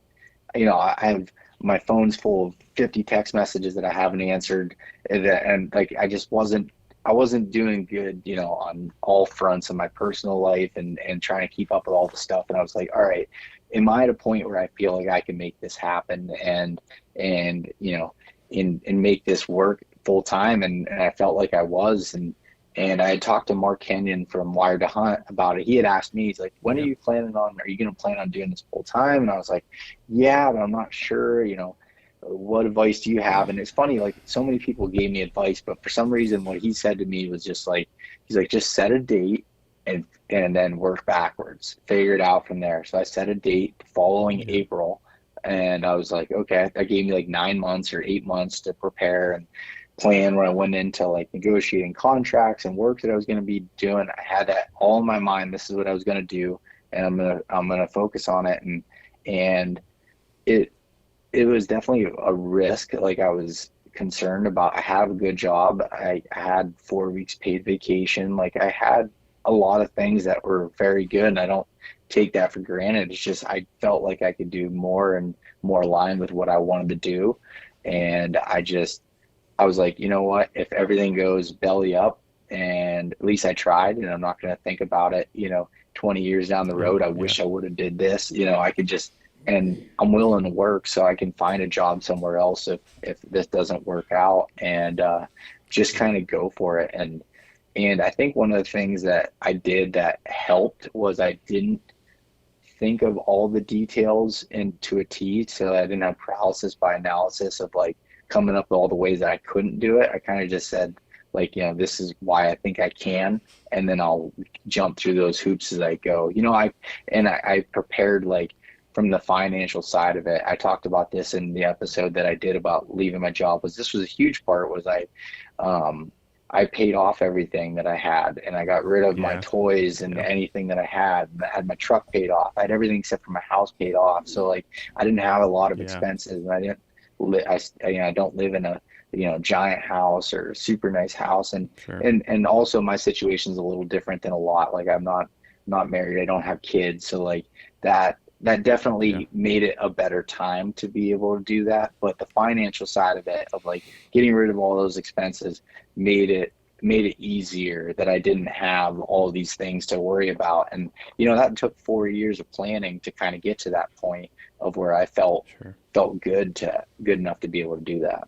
I have my phone's full of 50 text messages that I haven't answered and like I wasn't doing good, on all fronts of my personal life and trying to keep up with all the stuff. And I was like, all right, am I at a point where I feel like I can make this happen and make this work full time? And I felt like I was. And I had talked to Mark Kenyon from Wired to Hunt about it. He had asked me, he's like, when are you going to plan on doing this full time? And I was like, yeah, but I'm not sure, what advice do you have? And it's funny, like so many people gave me advice, but for some reason, what he said to me was just like, he's like, just set a date and then work backwards, figure it out from there. So I set a date the following April, and I was like, okay, that gave me like 9 months or 8 months to prepare and plan when I went into like negotiating contracts and work that I was going to be doing. I had that all in my mind. This is what I was going to do, and I'm gonna focus on it. And it was definitely a risk. Like I was concerned about. I have a good job. I had 4 weeks paid vacation. Like I had a lot of things that were very good, and I don't take that for granted. It's just I felt like I could do more and more aligned with what I wanted to do, and I was like, you know what, if everything goes belly up and at least I tried, and I'm not going to think about it, 20 years down the road, I wish I would have did this, I could just, and I'm willing to work so I can find a job somewhere else if this doesn't work out and just kind of go for it. And I think one of the things that I did that helped was I didn't think of all the details into a T, so I didn't have paralysis by analysis of like coming up with all the ways that I couldn't do it. I kind of just said like, this is why I think I can, and then I'll jump through those hoops as I go. I prepared like from the financial side of it. I talked about this in the episode that I did about leaving my job. This was a huge part was I paid off everything that I had, and I got rid of my toys and anything that I had. I had my truck paid off. I had everything except for my house paid off. So like I didn't have a lot of expenses, and I don't live in a giant house or a super nice house, and also my situation's a little different than a lot. Like I'm not married. I don't have kids, so like that definitely made it a better time to be able to do that. But the financial side of it, of like getting rid of all those expenses, made it easier that I didn't have all these things to worry about. And that took 4 years of planning to kind of get to that point of where I felt good enough to be able to do that.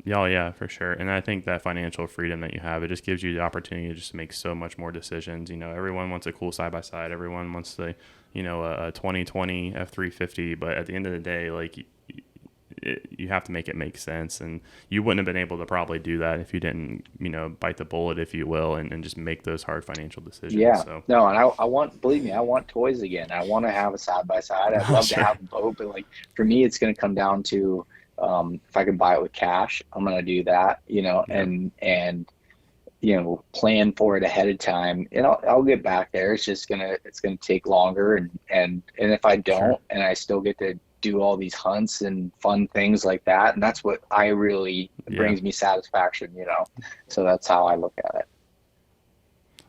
Yeah, for sure. And I think that financial freedom that you have, it just gives you the opportunity to just make so much more decisions. Everyone wants a cool side-by-side. Everyone wants a 2020 F350. But at the end of the day, like you have to make it make sense. And you wouldn't have been able to probably do that if you didn't, bite the bullet, if you will, and just make those hard financial decisions. Yeah. So. No, and believe me, I want toys again. I want to have a side-by-side. I'd love to have a boat, but like for me, it's going to come down to, if I can buy it with cash, I'm going to do that, and plan for it ahead of time, and I'll get back there. It's just it's going to take longer. And if I don't, and I still get to do all these hunts and fun things like that. And that's what I really brings me satisfaction, so that's how I look at it.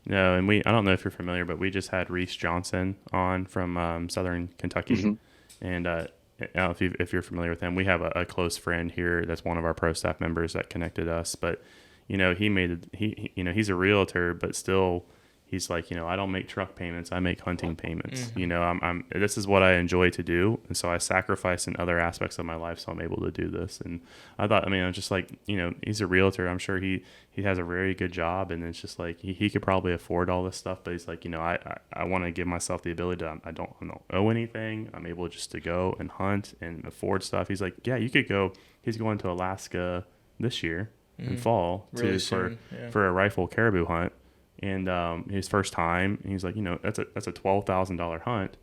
No, and I don't know if you're familiar, but we just had Reese Johnson on from Southern Kentucky. And I don't know if you're familiar with him. We have a close friend here that's one of our pro staff members that connected us. But he's a realtor, but still he's like, I don't make truck payments, I make hunting payments. This is what I enjoy to do, and so I sacrifice in other aspects of my life so I'm able to do this. And I thought, I'm just like, he's a realtor. I'm sure he has a very good job, and it's just like he could probably afford all this stuff, but he's like, I want to give myself the ability to, I don't owe anything. I'm able just to go and hunt and afford stuff. He's like, yeah, you could go. He's going to Alaska this year in fall really for a rifle caribou hunt. And his first time, he's like, that's a $12,000 hunt.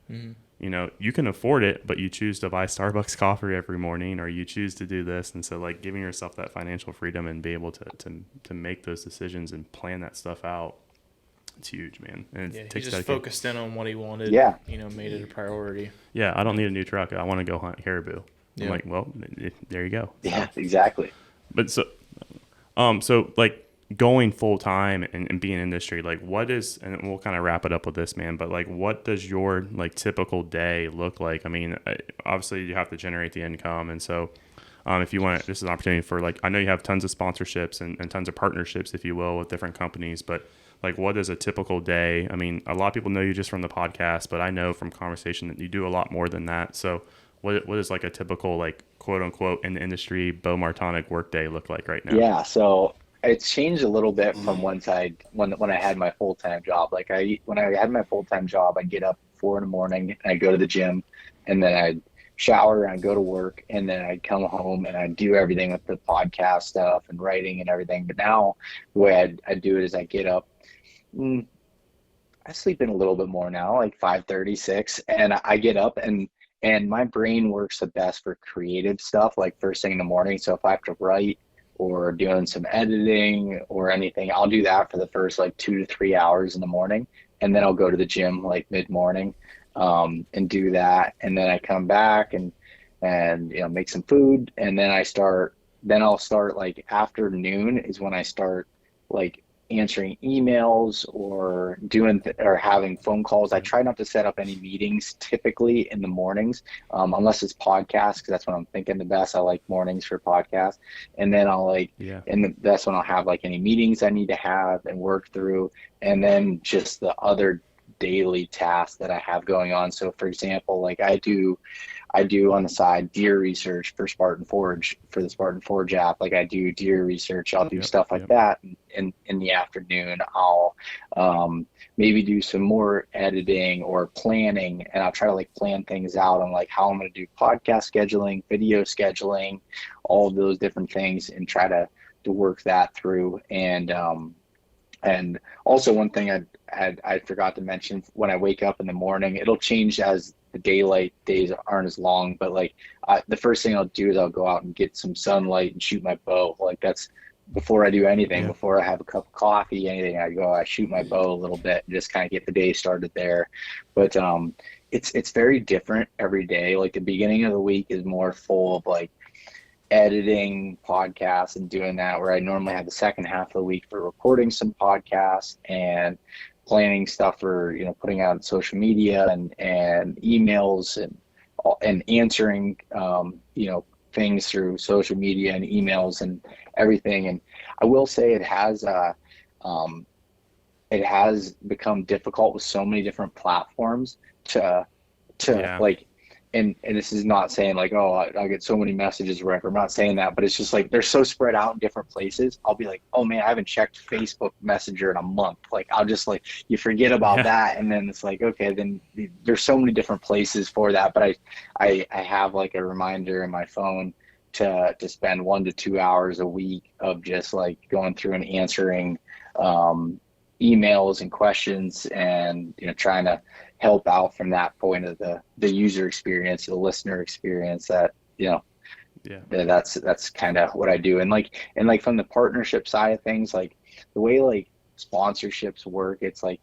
You can afford it, but you choose to buy Starbucks coffee every morning, or you choose to do this. And so like giving yourself that financial freedom and be able to make those decisions and plan that stuff out, it's huge, man. And he just focused in on what he wanted. Yeah. Made it a priority. Yeah, I don't need a new truck. I want to go hunt caribou. I'm like, well, there you go. Yeah, exactly. But so like going full time and being in industry, like what is, and we'll kind of wrap it up with this, man, but like what does your like typical day look like? I mean, obviously you have to generate the income. And so if you want, this is an opportunity for like, I know you have tons of sponsorships and tons of partnerships, if you will, with different companies, but like what is a typical day? I mean, a lot of people know you just from the podcast, but I know from conversation that you do a lot more than that. So what is like a typical, like quote unquote in the industry Beau Martonik workday look like right now? Yeah. So it's changed a little bit from when I had my full-time job. Like when I had my full-time job, I'd get up 4 a.m. and I'd go to the gym, and then I'd shower and I'd go to work, and then I'd come home and I'd do everything with the podcast stuff and writing and everything. But now the way I do it is I get up, I sleep in a little bit more now, like 5:30, 6, and I get up and my brain works the best for creative stuff, like first thing in the morning. So if I have to write or doing some editing or anything, I'll do that for the first like 2 to 3 hours in the morning. And then I'll go to the gym like mid-morning and do that. And then I come back and make some food. And then I'll start like afternoon is when I start like answering emails or or having phone calls. I try not to set up any meetings typically in the mornings, unless it's podcasts, because that's when I'm thinking the best. I like mornings for podcasts. And then that's when I'll have like any meetings I need to have and work through. And then just the other daily tasks that I have going on. So for example, like I do on the side deer research for Spartan Forge, for the Spartan Forge app. Like I do deer research, I'll do stuff like that. And in the afternoon, I'll maybe do some more editing or planning, and I'll try to like plan things out on like how I'm going to do podcast scheduling, video scheduling, all of those different things, and try to work that through. And also one thing I forgot to mention, when I wake up in the morning, it'll change as the daylight days aren't as long, but like the first thing I'll do is I'll go out and get some sunlight and shoot my bow. Like that's before I do anything, before I have a cup of coffee, anything, I shoot my bow a little bit and just kind of get the day started there. But it's very different every day. Like the beginning of the week is more full of like editing podcasts and doing that, where I normally have the second half of the week for recording some podcasts and planning stuff for putting out on social media and emails and answering things through social media and emails and everything. And I will say it has become difficult with so many different platforms to like. And this is not saying like, oh, I'll get so many messages or whatever. I'm not saying that, but it's just like they're so spread out in different places. I'll be like, oh man, I haven't checked Facebook Messenger in a month. Like I'll just like, you forget about that. And then it's like, okay, then there's so many different places for that. But I have like a reminder in my phone to spend 1 to 2 hours a week of just like going through and answering emails and questions and trying to help out from that point of the user experience, the listener experience. That that's kind of what I do. And like from the partnership side of things, like the way like sponsorships work, it's like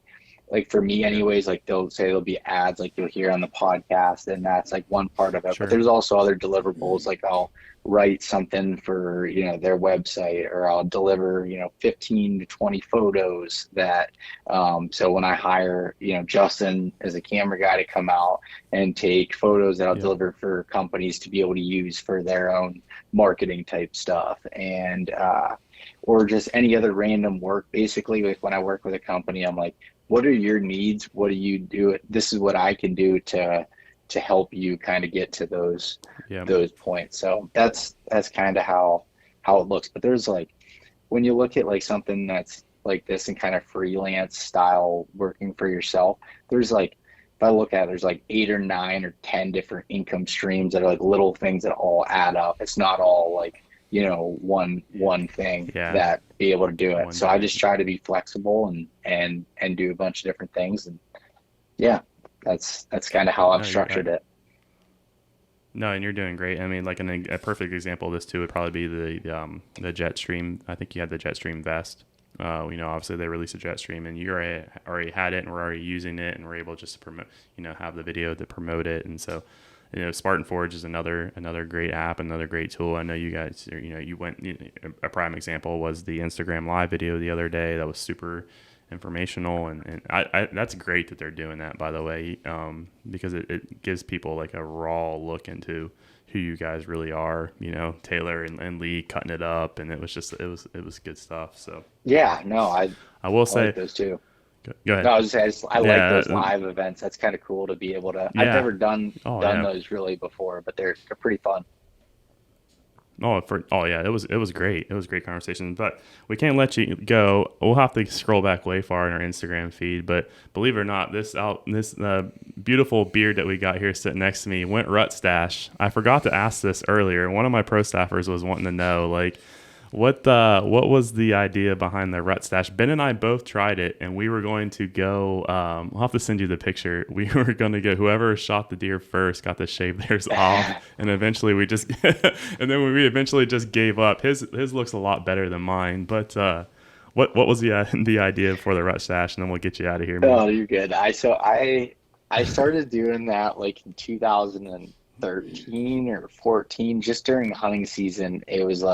for me anyways, like they'll say there'll be ads like you'll hear on the podcast, and that's like one part of it. Sure. But there's also other deliverables, like I'll write something for their website, or I'll deliver 15 to 20 photos that so when I hire Justin as a camera guy to come out and take photos that I'll deliver for companies to be able to use for their own marketing type stuff, and or just any other random work. Basically, like when I work with a company, I'm like, what are your needs? What do you do? This is what I can do to help you kind of get to those points. So that's kind of how it looks. But there's like, when you look at like something that's like this and kind of freelance style working for yourself, there's like, if I look at it, there's like 8 or 9 or 10 different income streams that are like little things that all add up. It's not all like one thing Yeah. that be able to do it. One So I day. just try to be flexible and do a bunch of different things. And yeah, that's kind of how I've No, structured it. no, and you're doing great. I mean, like a perfect example of this too would probably be the Jetstream. I think you had the Jetstream vest. Obviously they released a Jetstream, and you already had it, and we're already using it, and we're able just to promote, have the video to promote it. And so, Spartan Forge is another great app, another great tool. I know you guys, you went. A prime example was the Instagram live video the other day. That was super informational, and I that's great that they're doing that, by the way, because it gives people like a raw look into who you guys really are, Taylor and Lee cutting it up, and it was good stuff. So Yeah, no, I will I say, like those too. go ahead. No, I was just saying, I like Yeah, those live events. That's kind of cool to be able to. I've yeah. never done Oh yeah. those really before, but they're pretty fun. Yeah, it was great. It was a great conversation, but we can't let you go. We'll have to scroll back way far in our Instagram feed, but believe it or not, this beautiful beard that we got here sitting next to me went rut stash. I forgot to ask this earlier. One of my pro staffers was wanting to know, like, what was the idea behind the rut stash? Ben and I both tried it, and we were going to go. I'll have to send you the picture. We were going to go. Whoever shot the deer first got to shave theirs off, and eventually we just. And then when we eventually just gave up, his looks a lot better than mine. But what was the idea for the rut stash? And then we'll get you out of here, man. Oh, you're good. I started doing that like in 2013 or 14, just during hunting season. It was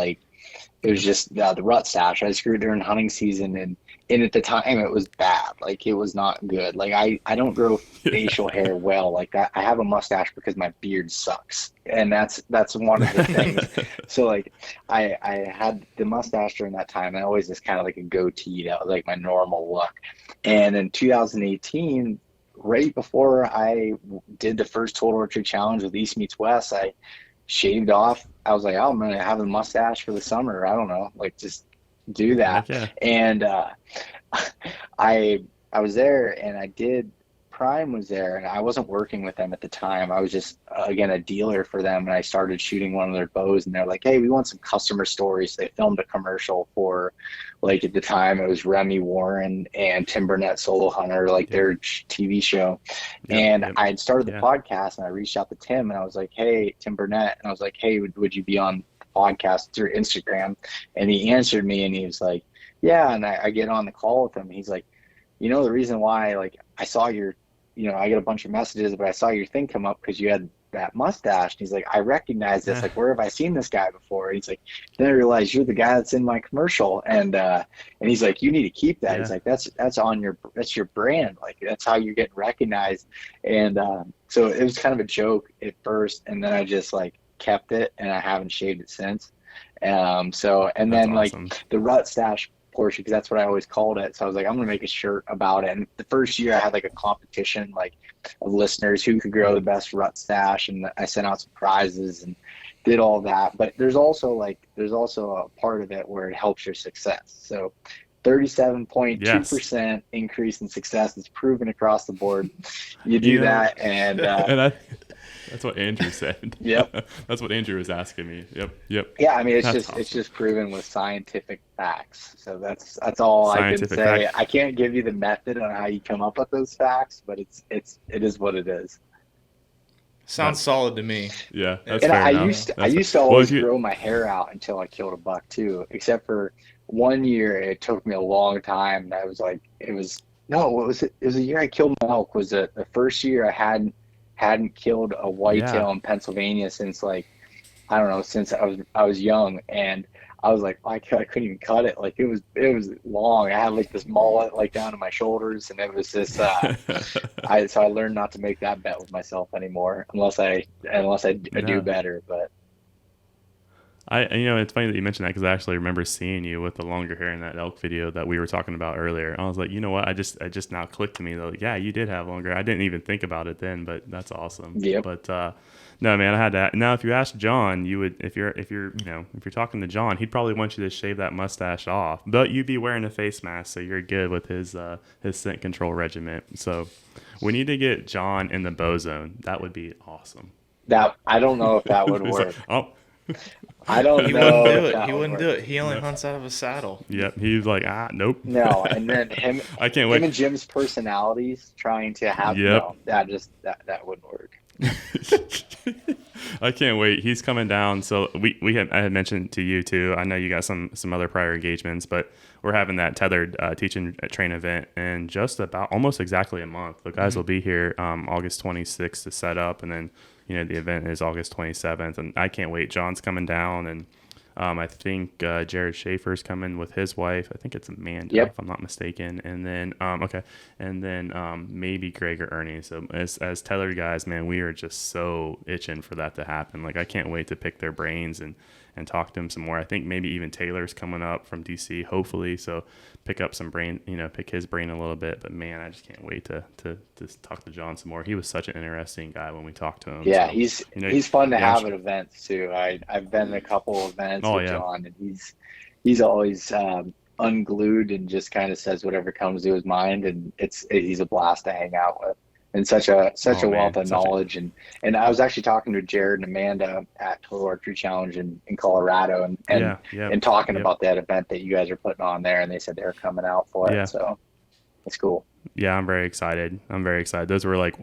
just the rut stash. I screwed during hunting season, and at the time it was bad. Like, it was not good. Like, I don't grow facial hair well like that. I have a mustache because my beard sucks, and that's one of the things. So like, I had the mustache during that time, and always just kind of like a goatee. That was like my normal look. And in 2018, right before I did the first Total Archery Challenge with East Meets West, I shaved off. I was like, oh, I'm gonna have a mustache for the summer. I don't know, like, just do that. Yeah. And I was there, and I did. Prime was there, and I wasn't working with them at the time. I was just again a dealer for them, and I started shooting one of their bows, and they're like, hey, we want some customer stories. They filmed a commercial for, like, at the time it was Remy Warren and Tim Burnett Solo Hunter, like their TV show. And I had started the podcast, and I reached out to Tim, and I was like, hey, Tim Burnett, and I was like, hey, would you be on the podcast through Instagram? And he answered me, and he was like, yeah. And I get on the call with him, and he's like, the reason why, like, I saw your, I get a bunch of messages, but I saw your thing come up because you had that mustache. And he's like, I recognize this. Like, where have I seen this guy before? And he's like, then I realized you're the guy that's in my commercial. And he's like, you need to keep that. He's like, that's your brand. Like, that's how you're getting recognized. And so it was kind of a joke at first, and then I just like kept it, and I haven't shaved it since. Then awesome. Like the rut stash portion, because that's what I always called it. So I was like, I'm gonna make a shirt about it. And the first year I had like a competition, like, of listeners who could grow the best rut stash, and I sent out some prizes and did all that. But there's also a part of it where it helps your success. So 37.2% increase in success is proven across the board. You do that, and that's what Andrew said. Yep. That's what Andrew was asking me. Yep. Yeah, I mean, it's just proven with scientific facts. So that's all scientific I can say. Facts. I can't give you the method on how you come up with those facts, but it is what it is. Sounds solid to me. Yeah, that's and fair I enough. used to always grow my hair out until I killed a buck too. Except for one year, it took me a long time. And I was like, it was a year I killed my elk. Was the first year I hadn't killed a whitetail in Pennsylvania since, like, I don't know, since I was young. And I was like, I couldn't even cut it. Like, it was long. I had like this mullet like down to my shoulders, and it was just so I learned not to make that bet with myself anymore unless I do better. But it's funny that you mentioned that, because I actually remember seeing you with the longer hair in that elk video that we were talking about earlier. I was like, you know what? I just now clicked to me though. Like, yeah, you did have longer. I didn't even think about it then, but that's awesome. Yeah. But no, man, I had to. Now, if you ask John, you would, if you're talking to John, he'd probably want you to shave that mustache off. But you'd be wearing a face mask, so you're good with his scent control regimen. So we need to get John in the bow zone. That would be awesome. That I don't know if that would work. Like, I don't He know. wouldn't do if it. that He would wouldn't work. do it. He only hunts out of a saddle. Yep. He was like, nope. No, and then him, I can't him wait. and Jim's personalities trying to have Yep. no, that wouldn't work. I can't wait. He's coming down. So I had mentioned to you too. I know you got some other prior engagements, but we're having that tethered teach and train event in just about almost exactly a month. The guys will be here August 26th to set up, and then the event is August 27th, and I can't wait. John's coming down, and I think Jared Schaefer's coming with his wife. I think it's Amanda, if I'm not mistaken. And then maybe Greg or Ernie. So as tethered guys, man, we are just so itching for that to happen. Like, I can't wait to pick their brains and talk to them some more. I think maybe even Taylor's coming up from DC, hopefully. So pick up some brain, pick his brain a little bit. But man, I just can't wait to talk to John some more. He was such an interesting guy when we talked to him. Yeah, so, he's fun to have at events too. I've been to a couple events with John, and he's always unglued and just kind of says whatever comes to his mind, and he's a blast to hang out with. And such a wealth of knowledge. And I was actually talking to Jared and Amanda at Total Archery Challenge in Colorado and talking about that event that you guys are putting on there, and they said they were coming out for it. So it's cool. Yeah, I'm very excited. Those were like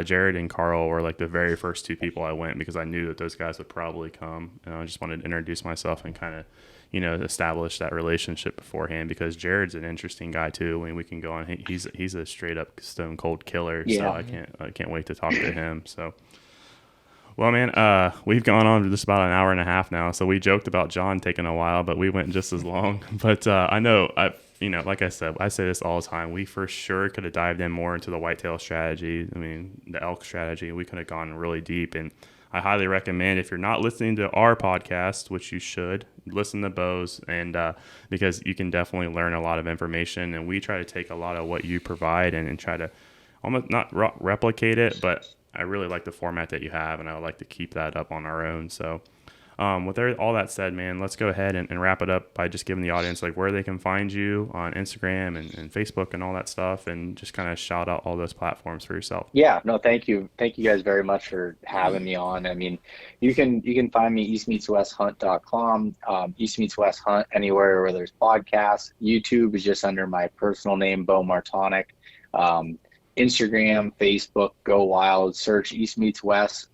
Jared and Carl were like the very first two people I went, because I knew that those guys would probably come, and I just wanted to introduce myself and kind of establish that relationship beforehand, because Jared's an interesting guy too. I mean, we can go on. He's a straight up stone cold killer. So I can't wait to talk to him. So, well, man, we've gone on for just about an hour and a half now. So we joked about John taking a while, but we went just as long. But I know like I said, I say this all the time. We for sure could have dived in more into the whitetail strategy. I mean, the elk strategy. We could have gone really deep, and I highly recommend, if you're not listening to our podcast, which you should, listen to Beau's, and because you can definitely learn a lot of information. And we try to take a lot of what you provide and try to almost not replicate it, but I really like the format that you have, and I would like to keep that up on our own. So with all that said, man, let's go ahead and wrap it up by just giving the audience like where they can find you on Instagram and Facebook and all that stuff, and just kind of shout out all those platforms for yourself. Yeah, no, thank you guys very much for having me on. I mean, you can find me eastmeetswesthunt.com, East Meets West Hunt anywhere where there's podcasts. YouTube is just under my personal name, Beau Martonik. Instagram, Facebook, go wild, search East Meets West,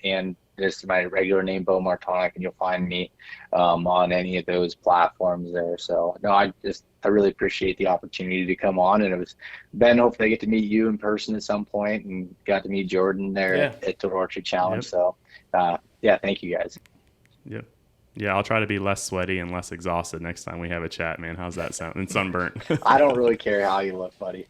and this is my regular name, Beau Martonik, and you'll find me on any of those platforms there. So no, I really appreciate the opportunity to come on, and it was Ben. Hopefully I get to meet you in person at some point, and got to meet Jordan there at the Archery Challenge. Yep. So thank you guys. Yep. Yeah, I'll try to be less sweaty and less exhausted next time we have a chat, man. How's that sound? And sunburnt. I don't really care how you look, buddy.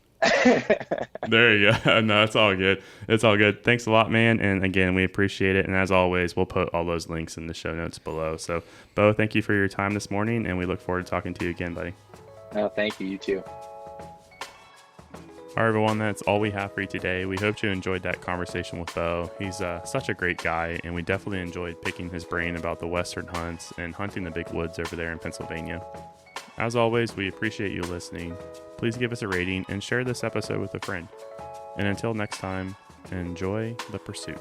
There you go. No, it's all good. It's all good. Thanks a lot, man. And again, we appreciate it. And as always, we'll put all those links in the show notes below. So, Beau, thank you for your time this morning, and we look forward to talking to you again, buddy. No, thank you. You too. All right, everyone, that's all we have for you today. We hope you enjoyed that conversation with Beau. He's such a great guy, and we definitely enjoyed picking his brain about the Western hunts and hunting the big woods over there in Pennsylvania. As always, we appreciate you listening. Please give us a rating and share this episode with a friend. And until next time, enjoy the pursuit.